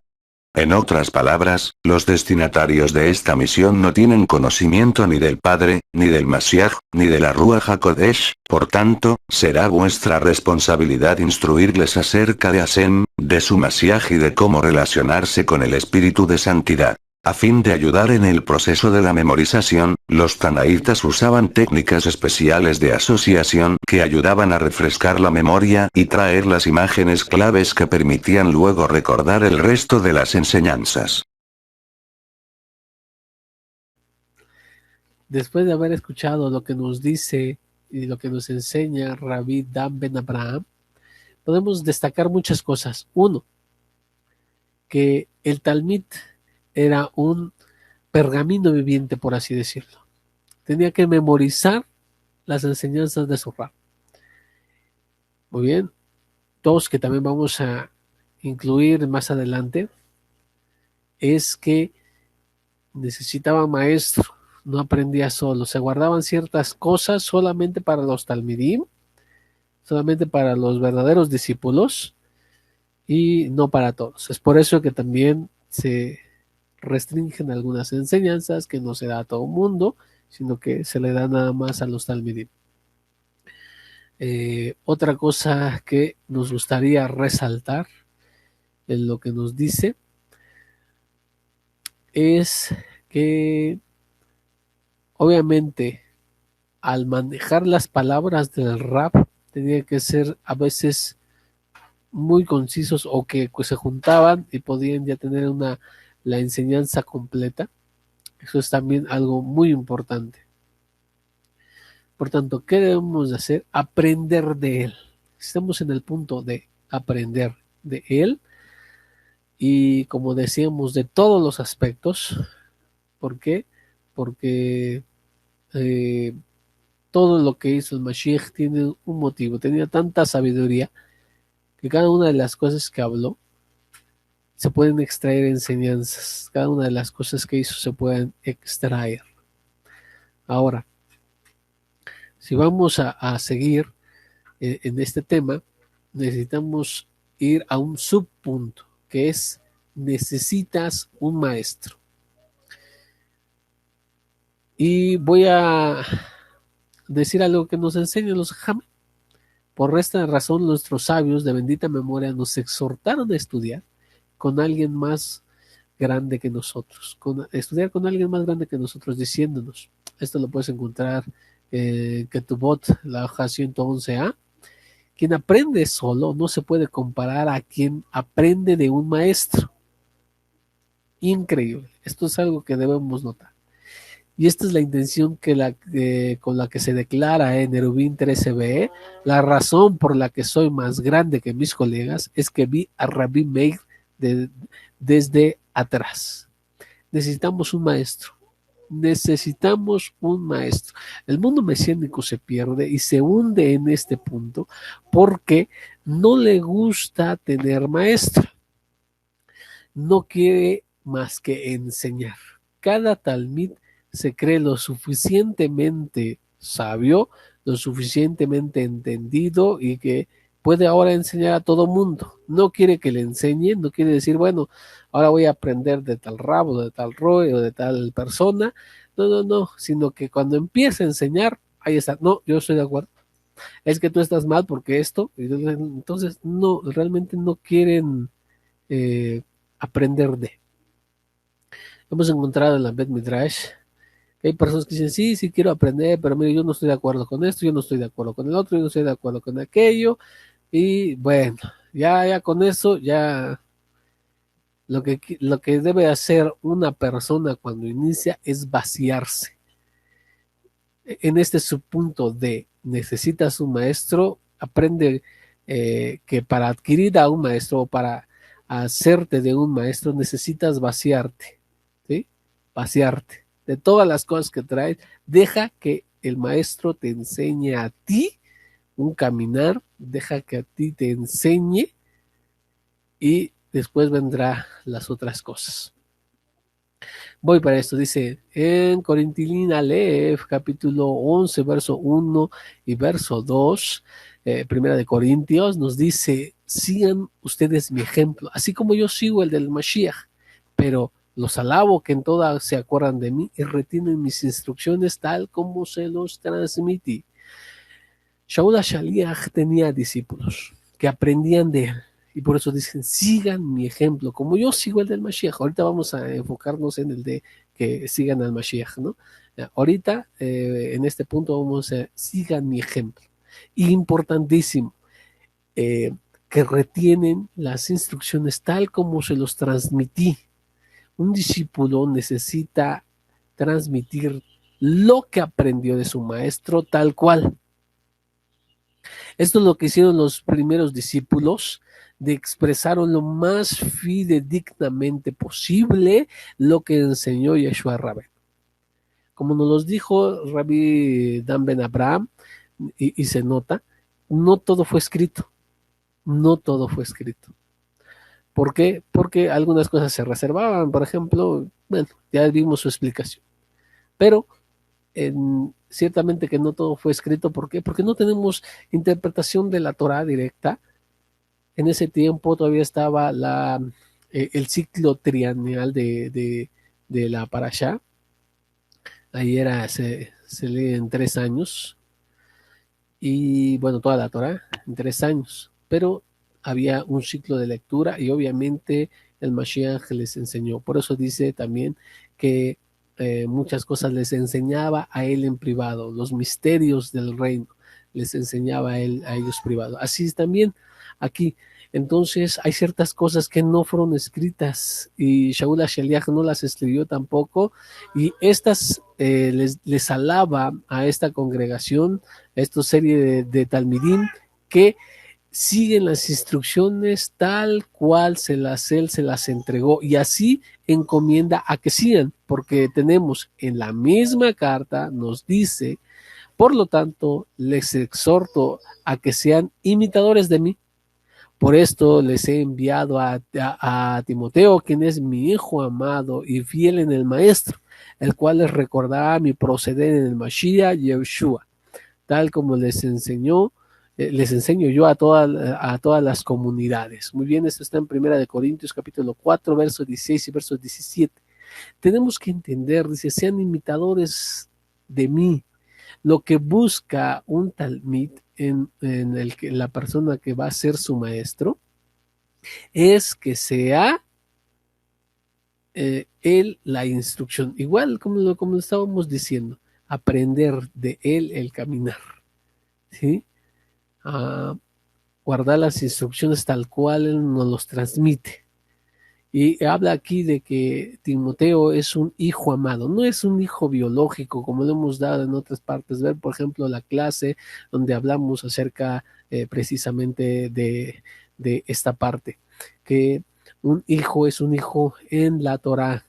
En otras palabras, los destinatarios de esta misión no tienen conocimiento ni del Padre, ni del Mashiach, ni de la Ruach HaKodesh, por tanto, será vuestra responsabilidad instruirles acerca de Hashem, de su Mashiach y de cómo relacionarse con el Espíritu de Santidad. A fin de ayudar en el proceso de la memorización, los tanaítas usaban técnicas especiales de asociación que ayudaban a refrescar la memoria y traer las imágenes claves que permitían luego recordar el resto de las enseñanzas. Después de haber escuchado lo que nos dice y lo que nos enseña Rabí Dan Ben Abraham, podemos destacar muchas cosas. Uno, que el Talmid era un pergamino viviente, por así decirlo. Tenía que memorizar las enseñanzas de su Rab. Muy bien. Dos, que también vamos a incluir más adelante, es que necesitaba maestro, no aprendía solo. Se guardaban ciertas cosas solamente para los talmidim, solamente para los verdaderos discípulos y no para todos. Es por eso que también se restringen algunas enseñanzas que no se da a todo el mundo, sino que se le da nada más a los talmidim. Otra cosa que nos gustaría resaltar en lo que nos dice es que obviamente al manejar las palabras del rap tenía que ser a veces muy concisos o que pues, se juntaban y podían ya tener la enseñanza completa. Eso es también algo muy importante. Por tanto, ¿qué debemos de hacer? Aprender de él. Estamos en el punto de aprender de él. y como decíamos, de todos los aspectos. ¿Por qué? Porque eh, todo lo que hizo el Mashiach tiene un motivo, tenía tanta sabiduría que cada una de las cosas que habló se pueden extraer enseñanzas, cada una de las cosas que hizo se pueden extraer. Ahora, si vamos a seguir en este tema, necesitamos ir a un subpunto, que es necesitas un maestro. Y voy a decir algo que nos enseñan los Jajam. Por esta razón, nuestros sabios de bendita memoria nos exhortaron a estudiar con alguien más grande que nosotros, estudiar con alguien más grande que nosotros, diciéndonos, esto lo puedes encontrar en Ketubot, la hoja 111a, quien aprende solo no se puede comparar a quien aprende de un maestro. Increíble, esto es algo que debemos notar. Y esta es la intención con la que se declara en Erubín 13b. La razón por la que soy más grande que mis colegas es que vi a Rabbi Meir desde atrás. Necesitamos un maestro. Necesitamos un maestro. El mundo mesiánico se pierde y se hunde en este punto porque no le gusta tener maestro. No quiere más que enseñar. Cada talmid se cree lo suficientemente sabio, lo suficientemente entendido y que puede ahora enseñar a todo mundo. No quiere que le enseñen, no quiere decir, bueno, ahora voy a aprender de tal rabo, de tal roe o de tal persona. No, sino que cuando empieza a enseñar, ahí está, no, yo estoy de acuerdo. Es que tú estás mal porque esto, entonces no, realmente no quieren aprender de. Hemos encontrado en la Bet Midrash que hay personas que dicen, sí, quiero aprender, pero mire, yo no estoy de acuerdo con esto, yo no estoy de acuerdo con el otro, yo no estoy de acuerdo con aquello, y bueno, ya con eso, ya lo que debe hacer una persona cuando inicia es vaciarse. En este subpunto de necesitas un maestro, aprende que para adquirir a un maestro o para hacerte de un maestro necesitas vaciarte, ¿sí? Vaciarte de todas las cosas que traes, deja que el maestro te enseñe a ti un caminar, deja que a ti te enseñe y después vendrá las otras cosas. Voy para esto, dice en Corintilina Aleph, capítulo 11, verso 1 y verso 2, primera de Corintios, nos dice, sigan ustedes mi ejemplo, así como yo sigo el del Mashiach, pero los alabo que en todas se acuerdan de mí y retienen mis instrucciones tal como se los transmití. Shaul HaShaliach tenía discípulos que aprendían de él. Y por eso dicen, sigan mi ejemplo, como yo sigo el del Mashiach. Ahorita vamos a enfocarnos en el de que sigan al Mashiach, ¿no? Ahorita, en este punto, vamos a sigan mi ejemplo. Y importantísimo, que retienen las instrucciones tal como se los transmití. Un discípulo necesita transmitir lo que aprendió de su maestro tal cual. Esto es lo que hicieron los primeros discípulos, de expresaron lo más fidedignamente posible lo que enseñó Yeshua Rabén. Como nos lo dijo Rabbi Dan Ben Abraham, y se nota, no todo fue escrito. No todo fue escrito. ¿Por qué? Porque algunas cosas se reservaban, por ejemplo, bueno, ya vimos su explicación. Pero ciertamente que no todo fue escrito. ¿Por qué? Porque no tenemos interpretación de la Torah directa. En ese tiempo todavía estaba el ciclo trienal de la Parashá. Ahí se lee en 3 años. Y bueno, toda la Torah en 3 años. Pero había un ciclo de lectura y obviamente el Mashiach les enseñó. Por eso dice también que muchas cosas les enseñaba a él en privado, los misterios del reino les enseñaba a ellos privado. Así es también aquí. Entonces hay ciertas cosas que no fueron escritas y Shaul HaShaliach no las escribió tampoco, y estas les alaba a esta congregación, a esta serie de Talmidim, que siguen las instrucciones tal cual él se las entregó y así encomienda a que sigan, porque tenemos en la misma carta, nos dice, por lo tanto, les exhorto a que sean imitadores de mí. Por esto les he enviado a Timoteo, quien es mi hijo amado y fiel en el maestro, el cual les recordará mi proceder en el Mashiach Yeshua, tal como les enseño yo a todas las comunidades. Muy bien, esto está en 1 Corintios, capítulo 4, versos 16 y versos 17. Tenemos que entender, dice, sean imitadores de mí. Lo que busca un talmid en la persona que va a ser su maestro es que sea él la instrucción. Igual como lo estábamos diciendo, aprender de él el caminar. ¿Sí? Guardar las instrucciones tal cual él nos los transmite. Y habla aquí de que Timoteo es un hijo amado, no es un hijo biológico como lo hemos dado en otras partes. Ver, por ejemplo, la clase donde hablamos acerca precisamente de esta parte, que un hijo es un hijo en la Torah.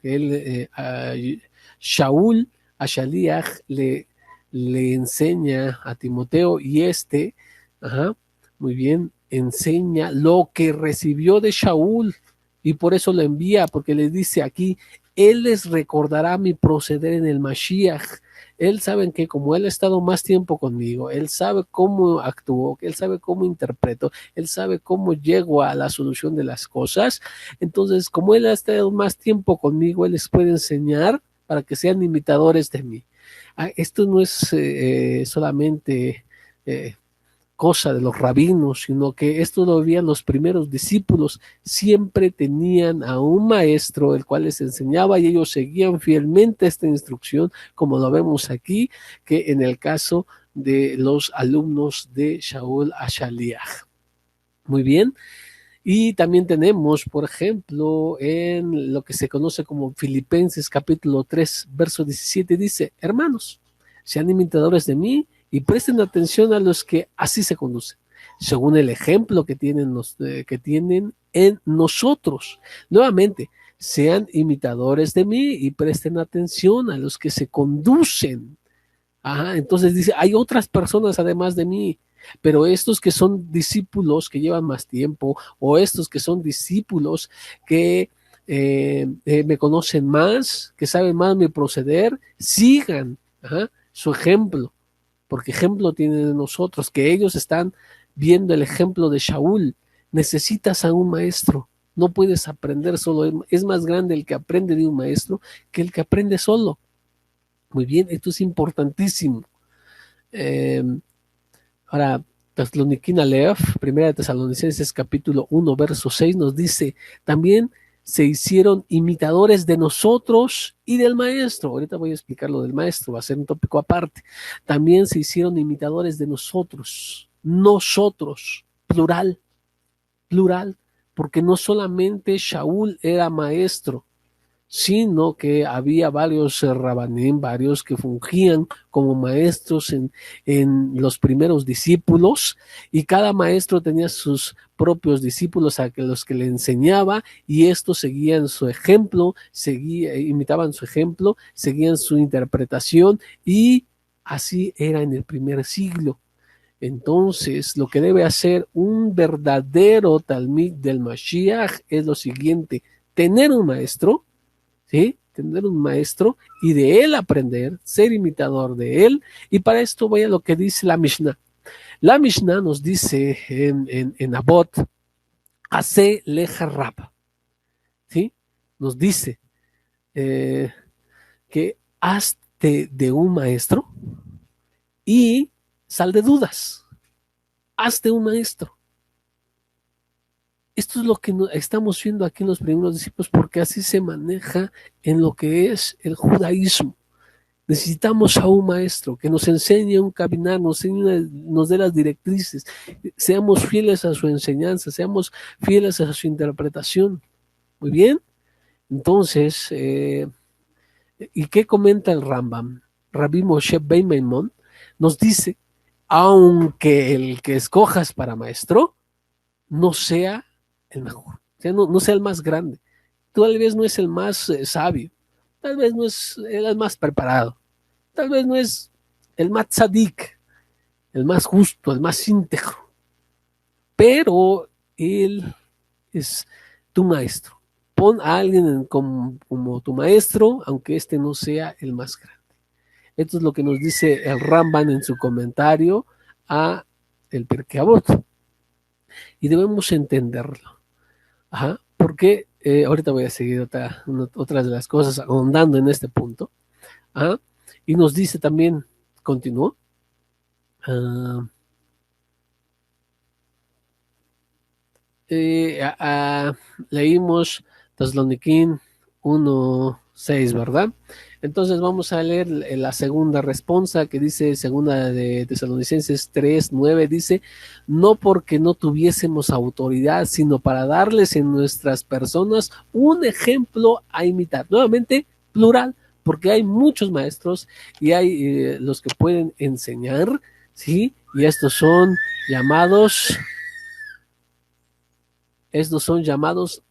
Shaul, a Shaliach, le enseña a Timoteo y muy bien, enseña lo que recibió de Shaul. Y por eso lo envía, porque le dice aquí, él les recordará mi proceder en el Mashiach. Él sabe que como él ha estado más tiempo conmigo, él sabe cómo actúo, él sabe cómo interpreto, él sabe cómo llego a la solución de las cosas. Entonces, como él ha estado más tiempo conmigo, él les puede enseñar para que sean imitadores de mí. Esto no es solamente cosa de los rabinos, sino que esto lo veían los primeros discípulos. Siempre tenían a un maestro el cual les enseñaba y ellos seguían fielmente esta instrucción, como lo vemos aquí, que en el caso de los alumnos de Shaul Ashaliach. Muy bien. Y también tenemos, por ejemplo, en lo que se conoce como Filipenses capítulo 3, verso 17, dice, hermanos, sean imitadores de mí y presten atención a los que así se conducen, según el ejemplo que tienen en nosotros. Nuevamente, sean imitadores de mí y presten atención a los que se conducen. Entonces dice, hay otras personas además de mí, pero estos que son discípulos que llevan más tiempo o estos que son discípulos que me conocen más, que saben más mi proceder, sigan su ejemplo, porque ejemplo tienen de nosotros, que ellos están viendo el ejemplo de Shaul. Necesitas a un maestro, no puedes aprender solo, es más grande el que aprende de un maestro que el que aprende solo. Muy bien, esto es importantísimo. Ahora, Tesaloniquín Aleph, primera de Tesalonicenses capítulo 1, verso 6 nos dice, también se hicieron imitadores de nosotros y del maestro. Ahorita voy a explicar lo del maestro, va a ser un tópico aparte. También se hicieron imitadores de nosotros, plural, porque no solamente Shaul era maestro, sino que había varios rabanim, varios que fungían como maestros en los primeros discípulos, y cada maestro tenía sus propios discípulos a los que le enseñaba, y estos seguían su ejemplo, imitaban su ejemplo, seguían su interpretación, y así era en el primer siglo. Entonces, lo que debe hacer un verdadero talmid del Mashiach es lo siguiente: tener un maestro, ¿sí? Tener un maestro y de él aprender, ser imitador de él. Y para esto voy a lo que dice la Mishnah. La Mishnah nos dice en Abot, Hace leja rab, ¿sí? Nos dice que hazte de un maestro y sal de dudas. Hazte un maestro. Esto es lo que estamos viendo aquí en los primeros discípulos, porque así se maneja en lo que es el judaísmo. Necesitamos a un maestro que nos enseñe un caminar, nos dé las directrices, seamos fieles a su enseñanza, seamos fieles a su interpretación. Muy bien. Entonces, ¿y qué comenta el Rambam? Rabbi Moshe Ben Maimon nos dice, aunque el que escojas para maestro no sea el mejor, o sea, no sea el más grande, tal vez no es el más sabio, tal vez no es el más preparado, tal vez no es el más tzadik, el más justo, el más íntegro, pero él es tu maestro. Pon a alguien como tu maestro, aunque este no sea el más grande. Esto es lo que nos dice el Ramban en su comentario a el Pirkei Avot. Y debemos entenderlo. Ajá, porque ahorita voy a seguir otras de las cosas ahondando en este punto. Ajá, y nos dice también, continuó, uh, leímos Tesaloniquín 1:6, ¿verdad? Entonces vamos a leer la segunda respuesta que dice, segunda de Tesalonicenses 3:9, dice, no porque no tuviésemos autoridad, sino para darles en nuestras personas un ejemplo a imitar. Nuevamente, plural, porque hay muchos maestros y hay los que pueden enseñar, ¿sí? Y estos son llamados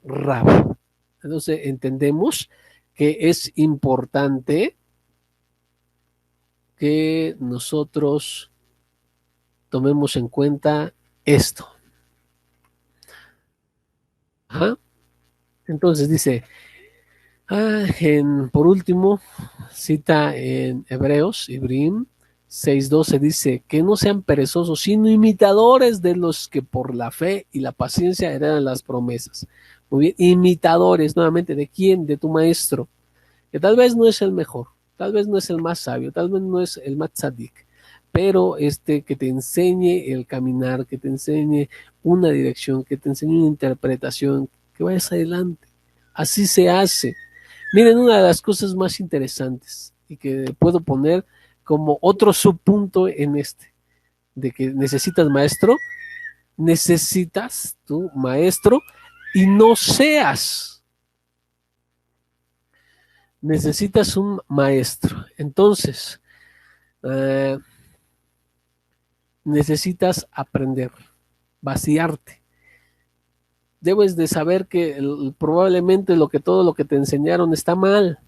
rab. Entonces entendemos que es importante que nosotros tomemos en cuenta esto. Ajá. Entonces dice, por último, cita en Hebreos, Ibrim 6:12 dice, que no sean perezosos, sino imitadores de los que por la fe y la paciencia heredan las promesas. Muy bien, imitadores, nuevamente, ¿de quién? De tu maestro, que tal vez no es el mejor, tal vez no es el más sabio, tal vez no es el más tzadik, pero que te enseñe el caminar, que te enseñe una dirección, que te enseñe una interpretación, que vayas adelante. Así se hace. Miren, una de las cosas más interesantes y que puedo poner como otro subpunto en de que necesitas tu maestro y no seas, necesitas un maestro. Entonces, eh, necesitas aprender, vaciarte. Debes de saber que probablemente todo lo que te enseñaron está mal.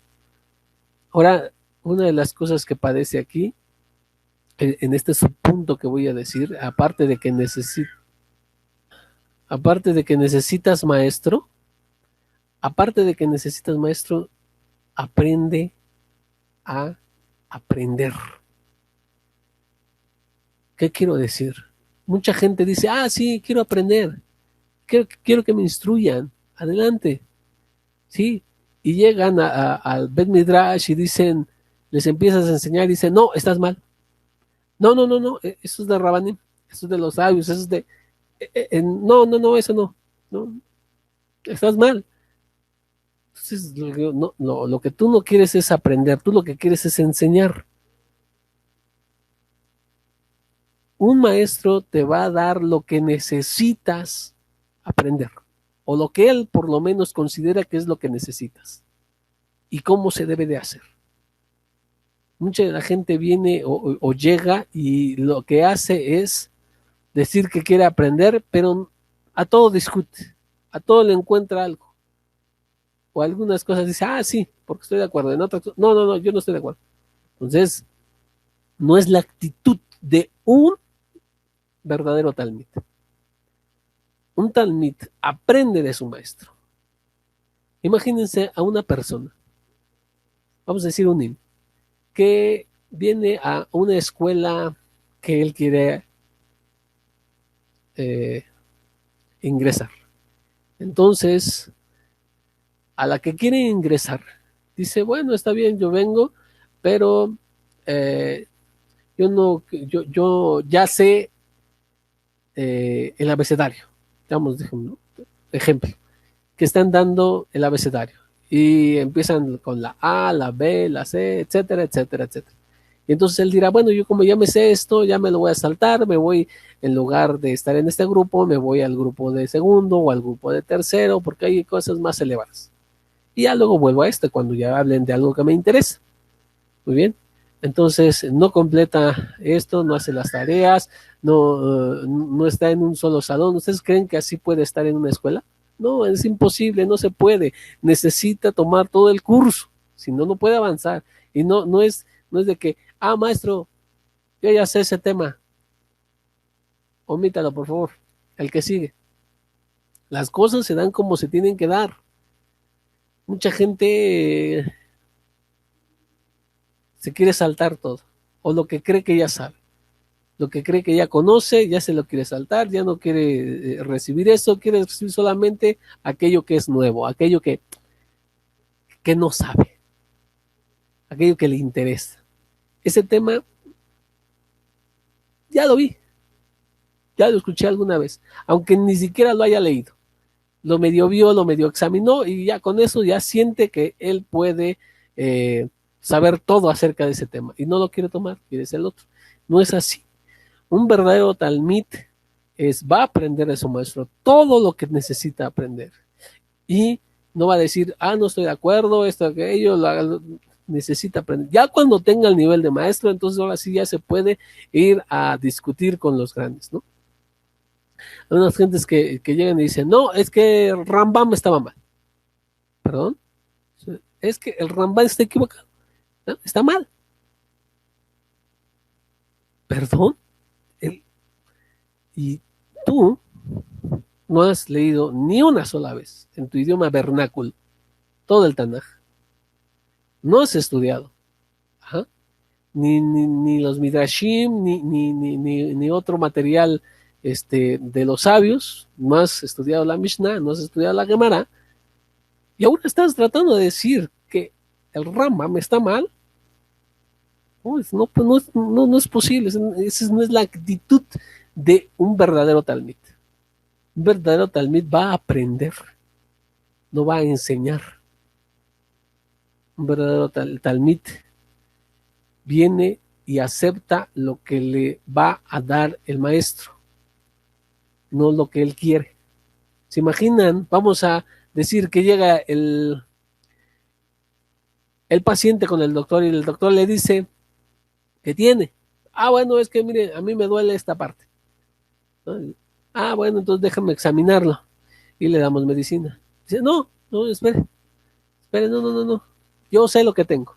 Ahora, una de las cosas que padece aquí, en este subpunto que voy a decir, aparte de que necesitas maestro, aprende a aprender. ¿Qué quiero decir? Mucha gente dice, sí, quiero aprender, quiero que me instruyan, adelante, ¿sí? Y llegan al Bet Midrash y dicen, les empiezas a enseñar y dicen, no, estás mal. No, no, no, no, eso es de Rabanim, eso es de los sabios, eso es de... no, no, no, eso no, estás mal. Entonces, lo que tú no quieres es aprender, tú lo que quieres es enseñar. Un maestro te va a dar lo que necesitas aprender, o lo que él por lo menos considera que es lo que necesitas, y cómo se debe de hacer. Mucha de la gente viene o llega y lo que hace es decir que quiere aprender, pero a todo discute, a todo le encuentra algo. O algunas cosas dice, sí, porque estoy de acuerdo. En otras, no, no, no, yo no estoy de acuerdo. Entonces, no es la actitud de un verdadero talmid. Un talmid aprende de su maestro. Imagínense a una persona, vamos a decir un niño, que viene a una escuela que él quiere ingresar. Entonces, a la que quiere ingresar, dice, bueno, está bien, yo vengo, pero yo ya sé el abecedario. Digamos, ejemplo, que están dando el abecedario y empiezan con la A, la B, la C, etcétera, etcétera, etcétera. Y entonces él dirá, bueno, yo como ya me sé esto, ya me lo voy a saltar, me voy, en lugar de estar en este grupo, me voy al grupo de segundo o al grupo de tercero, porque hay cosas más elevadas. Y ya luego vuelvo a cuando ya hablen de algo que me interesa. Muy bien. Entonces no completa esto, no hace las tareas, no está en un solo salón. ¿Ustedes creen que así puede estar en una escuela? No, es imposible, no se puede. Necesita tomar todo el curso, si no, no puede avanzar. Y no es de que, maestro, yo ya sé ese tema, omítalo, por favor, el que sigue. Las cosas se dan como se tienen que dar. Mucha gente se quiere saltar todo, o lo que cree que ya sabe. Lo que cree que ya conoce, ya se lo quiere saltar, ya no quiere recibir eso, quiere recibir solamente aquello que es nuevo, aquello que no sabe, aquello que le interesa. Ese tema ya lo vi, ya lo escuché alguna vez, aunque ni siquiera lo haya leído. Lo medio vio, lo medio examinó y ya con eso ya siente que él puede saber todo acerca de ese tema y no lo quiere tomar, quiere ser el otro. No es así. Un verdadero talmid va a aprender de su maestro todo lo que necesita aprender. Y no va a decir, no estoy de acuerdo, esto, aquello, necesita aprender. Ya cuando tenga el nivel de maestro, entonces ahora sí ya se puede ir a discutir con los grandes, ¿no? Hay unas gentes que llegan y dicen, no, es que Rambam estaba mal. ¿Perdón? Es que el Rambam está equivocado, ¿no? Está mal. ¿Perdón? Y tú no has leído ni una sola vez en tu idioma vernáculo todo el Tanaj. No has estudiado. Ajá. Ni los Midrashim, ni otro material de los sabios. No has estudiado la Mishnah, no has estudiado la Gemara. Y ahora estás tratando de decir que el Rambam está mal. No es posible. Esa no es la actitud de un verdadero talmid. Un verdadero talmid va a aprender, no va a enseñar. Un verdadero talmid viene y acepta lo que le va a dar el maestro, no lo que él quiere. ¿Se imaginan? Vamos a decir que llega el paciente con el doctor y el doctor le dice que tiene. Bueno, es que mire, a mí me duele esta parte. Bueno, entonces déjame examinarlo. Y le damos medicina. Dice, no, espere, no. Yo sé lo que tengo.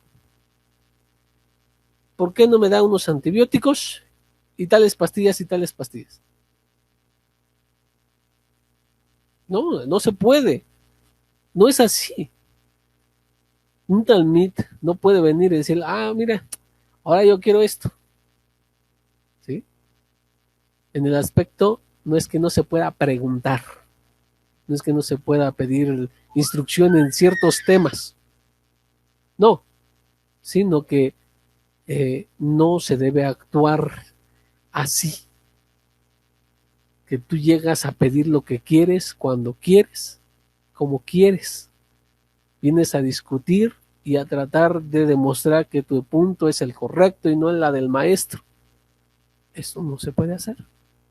¿Por qué no me da unos antibióticos y tales pastillas y tales pastillas? No se puede. No es así. Un talmid no puede venir y decir, mira, ahora yo quiero esto. ¿Sí? En el aspecto, no es que no se pueda preguntar, no es que no se pueda pedir instrucción en ciertos temas, no, sino que no se debe actuar así, que tú llegas a pedir lo que quieres, cuando quieres, como quieres, vienes a discutir y a tratar de demostrar que tu punto es el correcto y no la del maestro. Eso no se puede hacer.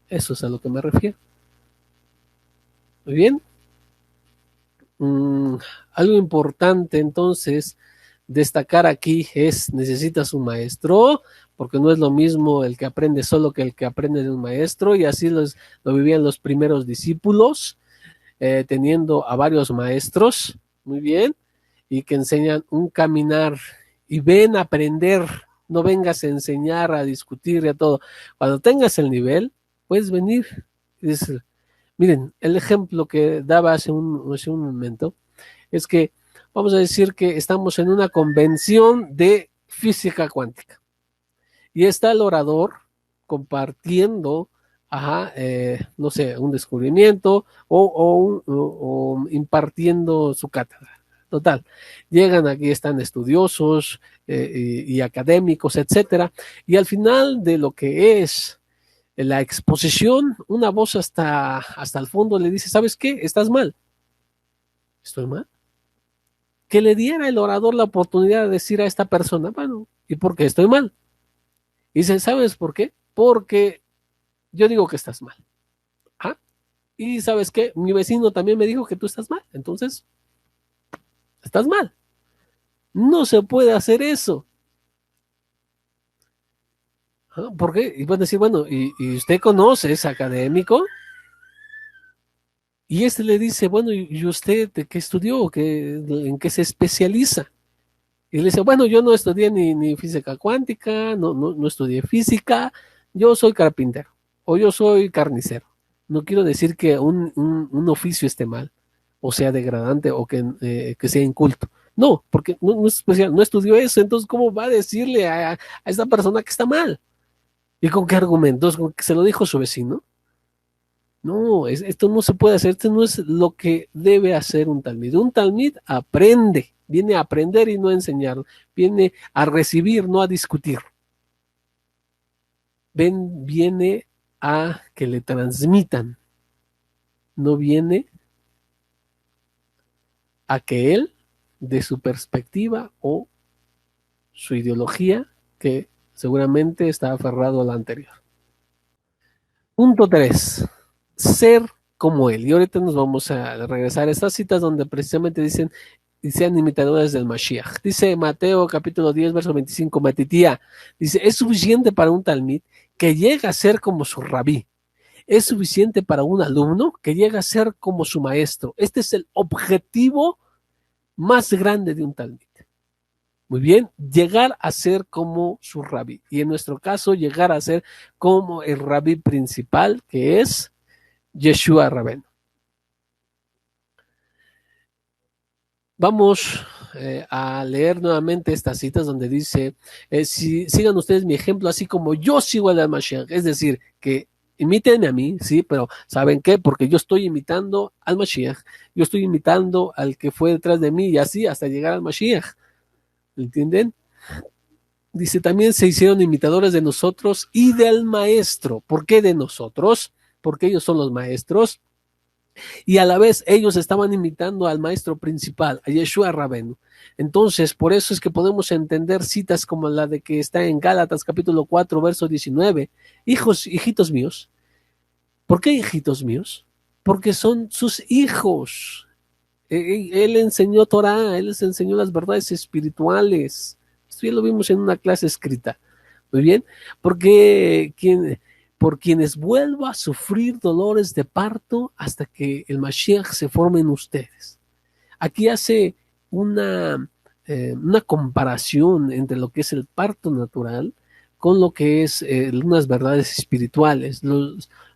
Eso es a lo que me refiero. Muy bien. Algo importante entonces destacar aquí es, necesitas un maestro, porque no es lo mismo el que aprende solo que el que aprende de un maestro, y así lo vivían los primeros discípulos, teniendo a varios maestros, muy bien, y que enseñan un caminar y ven a aprender, no vengas a enseñar, a discutir y a todo. Cuando tengas el nivel, puedes venir y decir, miren, el ejemplo que daba hace un momento es que vamos a decir que estamos en una convención de física cuántica y está el orador compartiendo, no sé, un descubrimiento o impartiendo su cátedra. Total, llegan aquí, están estudiosos y académicos, etcétera, y al final de lo que es la exposición, una voz hasta el fondo le dice, ¿sabes qué? Estás mal. ¿Estoy mal? Que le diera el orador la oportunidad de decir a esta persona, bueno, ¿y por qué estoy mal? Y dice, ¿sabes por qué? Porque yo digo que estás mal. Y ¿sabes qué? Mi vecino también me dijo que tú estás mal. Entonces, estás mal. No se puede hacer eso. ¿Ah? ¿Por qué? Y van a decir, bueno, ¿y usted conoce, es académico? Y este le dice, bueno, ¿y usted de qué estudió? ¿En qué se especializa? Y le dice, bueno, yo no estudié ni física cuántica, no estudié física, yo soy carpintero o yo soy carnicero. No quiero decir que un oficio esté mal, o sea degradante, o que sea inculto. No, porque no es especial, no estudió eso, entonces ¿cómo va a decirle a esta persona que está mal? ¿Y con qué argumentos? ¿Con que se lo dijo su vecino? No, esto no se puede hacer, esto no es lo que debe hacer un talmid. Un talmid aprende, viene a aprender y no a enseñar, viene a recibir, no a discutir. Viene a que le transmitan, no viene a que él, de su perspectiva o su ideología, que seguramente está aferrado a la anterior. Punto 3. Ser como él. Y ahorita nos vamos a regresar a estas citas donde precisamente dicen y sean imitadores del Mashiach. Dice Mateo capítulo 10, verso 25, Matitía, dice, es suficiente para un talmid que llega a ser como su rabí. Es suficiente para un alumno que llega a ser como su maestro. Este es el objetivo más grande de un talmid. Muy bien, llegar a ser como su rabí. Y en nuestro caso, llegar a ser como el rabí principal, que es Yeshua Rabén. Vamos a leer nuevamente estas citas donde dice, sigan ustedes mi ejemplo, así como yo sigo al Mashiach. Es decir, que imiten a mí, sí, pero ¿saben qué? Porque yo estoy imitando al Mashiach, yo estoy imitando al que fue detrás de mí y así hasta llegar al Mashiach. ¿Entienden? Dice, también se hicieron imitadores de nosotros y del maestro. ¿Por qué de nosotros? Porque ellos son los maestros. Y a la vez ellos estaban imitando al maestro principal, a Yeshua Rabenu. Entonces, por eso es que podemos entender citas como la de que está en Gálatas capítulo 4, verso 19. Hijitos míos. ¿Por qué hijitos míos? Porque son sus hijos. Él enseñó Torah, él les enseñó las verdades espirituales. Esto ya lo vimos en una clase escrita. Muy bien, porque por quienes vuelva a sufrir dolores de parto hasta que el Mashiach se forme en ustedes. Aquí hace una comparación entre lo que es el parto natural con lo que es unas verdades espirituales,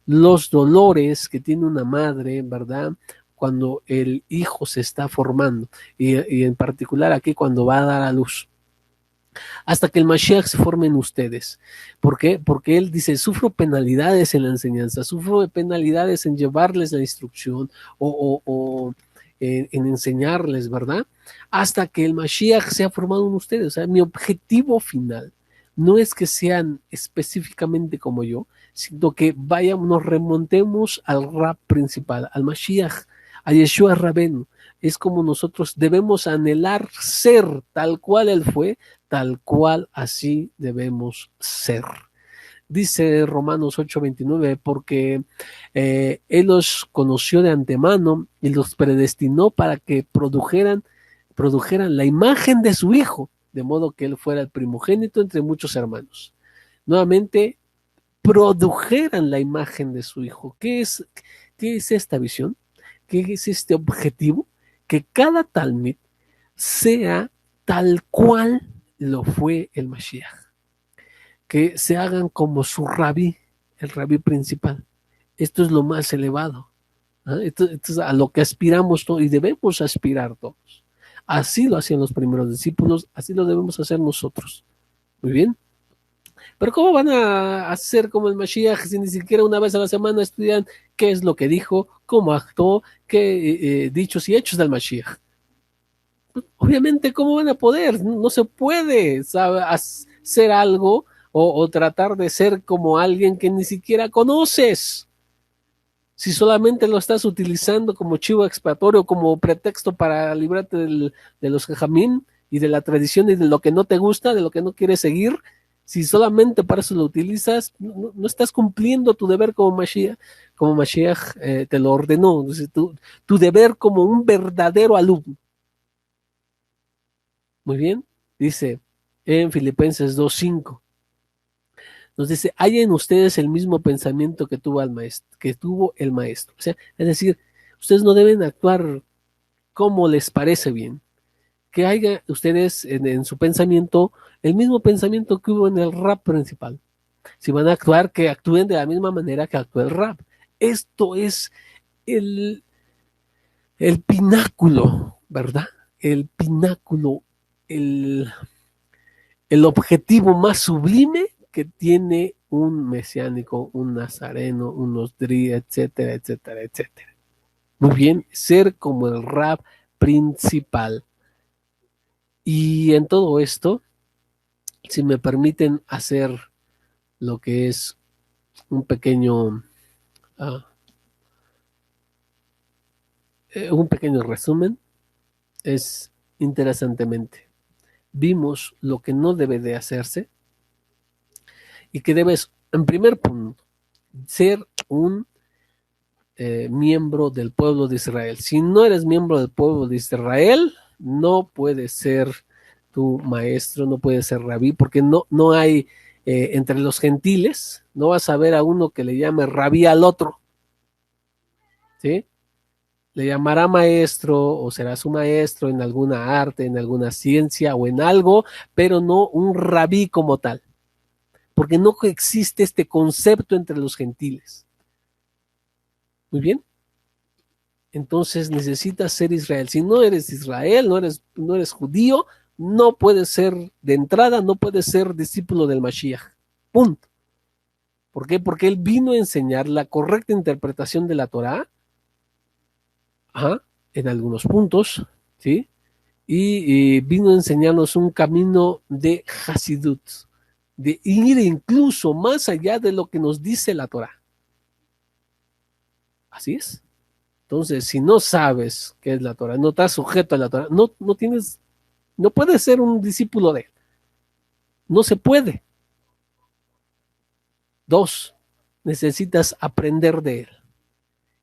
los dolores que tiene una madre, ¿verdad? Cuando el hijo se está formando y en particular aquí cuando va a dar a luz hasta que el Mashiach se forme en ustedes. ¿Por qué? Porque él dice, sufro penalidades en la enseñanza, sufro penalidades en llevarles la instrucción o en enseñarles, ¿verdad? Hasta que el Mashiach sea formado en ustedes. O sea, mi objetivo final no es que sean específicamente como yo, sino que nos remontemos al rap principal, al Mashiach, a Yeshua Rabenu. Es como nosotros debemos anhelar ser tal cual él fue, tal cual así debemos ser. Dice Romanos 8:29, porque Él los conoció de antemano y los predestinó para que produjeran la imagen de su Hijo, de modo que Él fuera el primogénito entre muchos hermanos. Nuevamente, produjeran la imagen de su Hijo. ¿Qué es esta visión? ¿Qué es este objetivo? Que cada talmid sea tal cual lo fue el Mashiach. Que se hagan como su rabí, el rabí principal. Esto es lo más elevado. ¿Eh? Esto es a lo que aspiramos todos y debemos aspirar todos. Así lo hacían los primeros discípulos, así lo debemos hacer nosotros. Muy bien. Pero ¿cómo van a hacer como el Mashiach si ni siquiera una vez a la semana estudian qué es lo que dijo, cómo actuó, qué dichos y hechos del Mashiach? Obviamente, ¿cómo van a poder? No se puede hacer algo o tratar de ser como alguien que ni siquiera conoces. Si solamente lo estás utilizando como chivo expiatorio, como pretexto para librarte de los jajamín y de la tradición y de lo que no te gusta, de lo que no quieres seguir, si solamente para eso lo utilizas, no estás cumpliendo tu deber como Mashiach te lo ordenó. Entonces, tu deber como un verdadero alumno. Muy bien, dice en Filipenses 2:5, Nos dice, hay en ustedes el mismo pensamiento que tuvo el maestro. O sea, es decir, ustedes no deben actuar como les parece bien. Que haya ustedes en su pensamiento el mismo pensamiento que hubo en el rap principal. Si van a actuar, que actúen de la misma manera que actúa el rap. Esto es el, el pináculo, ¿verdad? El pináculo, el, el objetivo más sublime que tiene un mesiánico, un nazareno, un osdrí, etcétera, etcétera, etcétera. Muy bien, ser como el rap principal. Y en todo esto, si me permiten hacer lo que es un pequeño, uh, un pequeño resumen, es interesantemente, vimos lo que no debe de hacerse y que debes, en primer punto, ser un miembro del pueblo de Israel. Si no eres miembro del pueblo de Israel, no puedes ser tu maestro, no puedes ser rabí, porque no hay entre los gentiles, no vas a ver a uno que le llame rabí al otro, ¿sí? Le llamará maestro o será su maestro en alguna arte, en alguna ciencia o en algo, pero no un rabí como tal, porque no existe este concepto entre los gentiles. Muy bien. Entonces necesitas ser Israel. Si no eres Israel, no eres judío, no puedes ser de entrada, no puedes ser discípulo del Mashiach. Punto. ¿Por qué? Porque él vino a enseñar la correcta interpretación de la Torah, ajá, en algunos puntos, ¿sí? Y vino a enseñarnos un camino de Hasidut, de ir incluso más allá de lo que nos dice la Torah. Así es. Entonces, si no sabes qué es la Torah, no estás sujeto a la Torah, no puedes ser un discípulo de él. No se puede. Dos, necesitas aprender de él.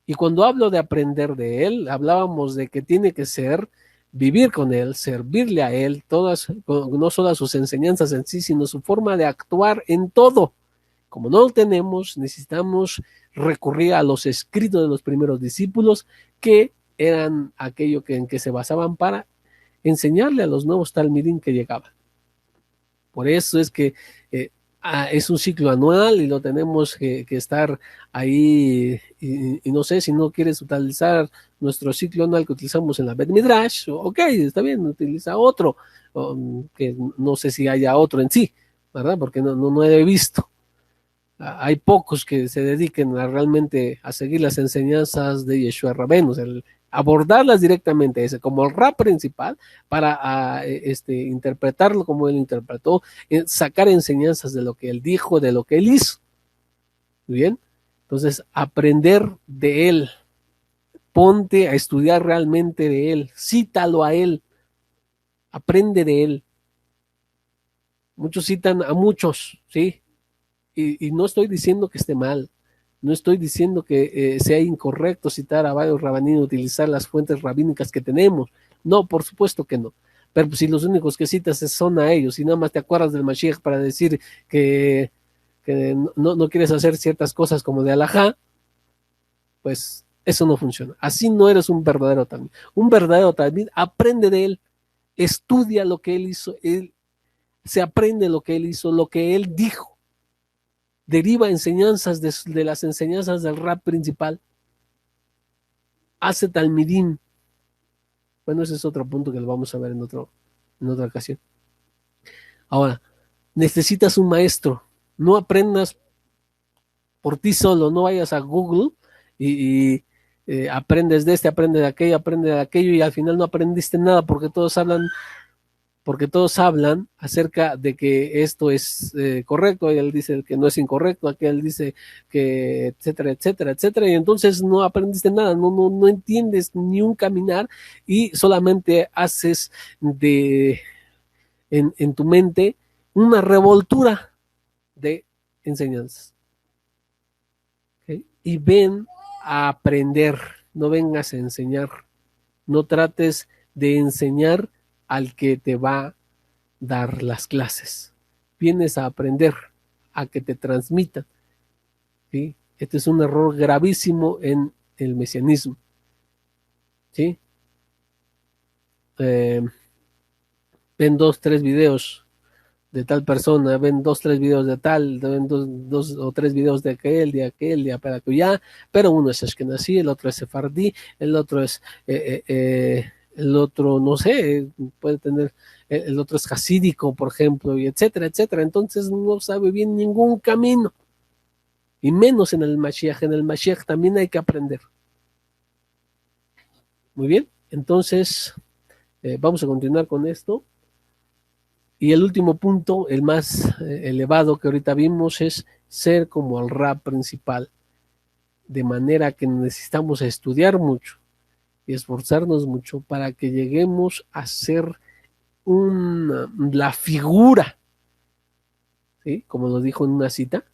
Y cuando hablo de aprender de él, hablábamos de que tiene que ser vivir con él, servirle a él, no solo sus enseñanzas en sí, sino su forma de actuar en todo. Como no lo tenemos, necesitamos recurrir a los escritos de los primeros discípulos, que eran aquello en que se basaban para enseñarle a los nuevos talmidim que llegaban. Por eso es que es un ciclo anual y lo tenemos que estar ahí, y no sé, si no quieres utilizar nuestro ciclo anual que utilizamos en la Bet Midrash, ok, está bien, utiliza otro, que no sé si haya otro en sí, ¿verdad? Porque no he visto. Hay pocos que se dediquen realmente a seguir las enseñanzas de Yeshua Rabbeinu, abordarlas directamente, como el rap principal, para interpretarlo como él interpretó, sacar enseñanzas de lo que él dijo, de lo que él hizo. Bien, entonces aprender de él, ponte a estudiar realmente de él, cítalo a él, aprende de él. Muchos citan a muchos, ¿sí? Y no estoy diciendo que esté mal, no estoy diciendo que sea incorrecto citar a varios rabaninos, utilizar las fuentes rabínicas que tenemos. No, por supuesto que no. Pero pues, si los únicos que citas son a ellos y nada más te acuerdas del Mashiach para decir que no quieres hacer ciertas cosas como de alajá, pues eso no funciona. Así no eres un verdadero talmid. Un verdadero talmid aprende de él, estudia lo que él hizo, se aprende lo que él hizo, lo que él dijo, deriva enseñanzas de las enseñanzas del rap principal, hace talmidim. Bueno, ese es otro punto que lo vamos a ver en otra ocasión. Ahora, necesitas un maestro. No aprendas por ti solo, no vayas a Google y aprendes de aprende de aquello y al final no aprendiste nada porque todos hablan acerca de que esto es correcto, él dice que no es incorrecto, aquel dice que etcétera, etcétera, etcétera, y entonces no aprendiste nada, no entiendes ni un caminar y solamente haces en tu mente una revoltura de enseñanzas. ¿Okay? Y ven a aprender, no vengas a enseñar, no trates de enseñar al que te va a dar las clases. Vienes a aprender, a que te transmitan, ¿sí? Este es un error gravísimo en el mesianismo, ¿sí? Ven 2, 3 videos de tal persona, ven 2, 3 videos de tal, ven 2 o 3 videos de aquel, de Aparacuya, pero uno es Ashkenazí, el otro es Sefardí, el otro es, el otro, no sé, puede tener, el otro es hasídico, por ejemplo, y etcétera, etcétera. Entonces no sabe bien ningún camino, y menos en el Mashiach. En el Mashiach también hay que aprender. Muy bien, entonces vamos a continuar con esto. Y el último punto, el más elevado que ahorita vimos, es ser como el rap principal, de manera que necesitamos estudiar mucho y esforzarnos mucho para que lleguemos a ser la figura, ¿sí? Como lo dijo en una cita,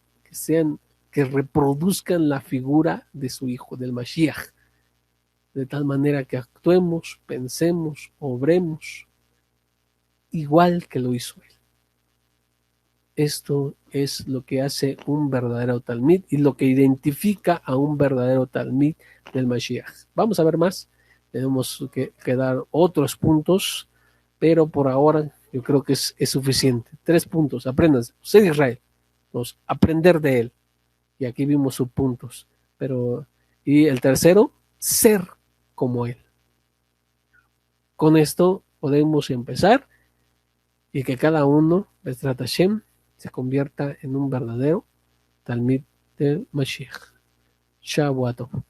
que reproduzcan la figura de su hijo, del Mashiach, de tal manera que actuemos, pensemos, obremos igual que lo hizo él. Esto es lo que hace un verdadero talmid y lo que identifica a un verdadero talmid del Mashiach. Vamos a ver más. Tenemos que dar otros puntos, pero por ahora yo creo que es suficiente. 3 puntos. Aprendan. Ser Israel. Aprender de él. Y aquí vimos sus puntos. Y el tercero, ser como él. Con esto podemos empezar y que cada uno, Bezrat Hashem, se convierta en un verdadero Talmid del Mashiach. Shavuot Tov.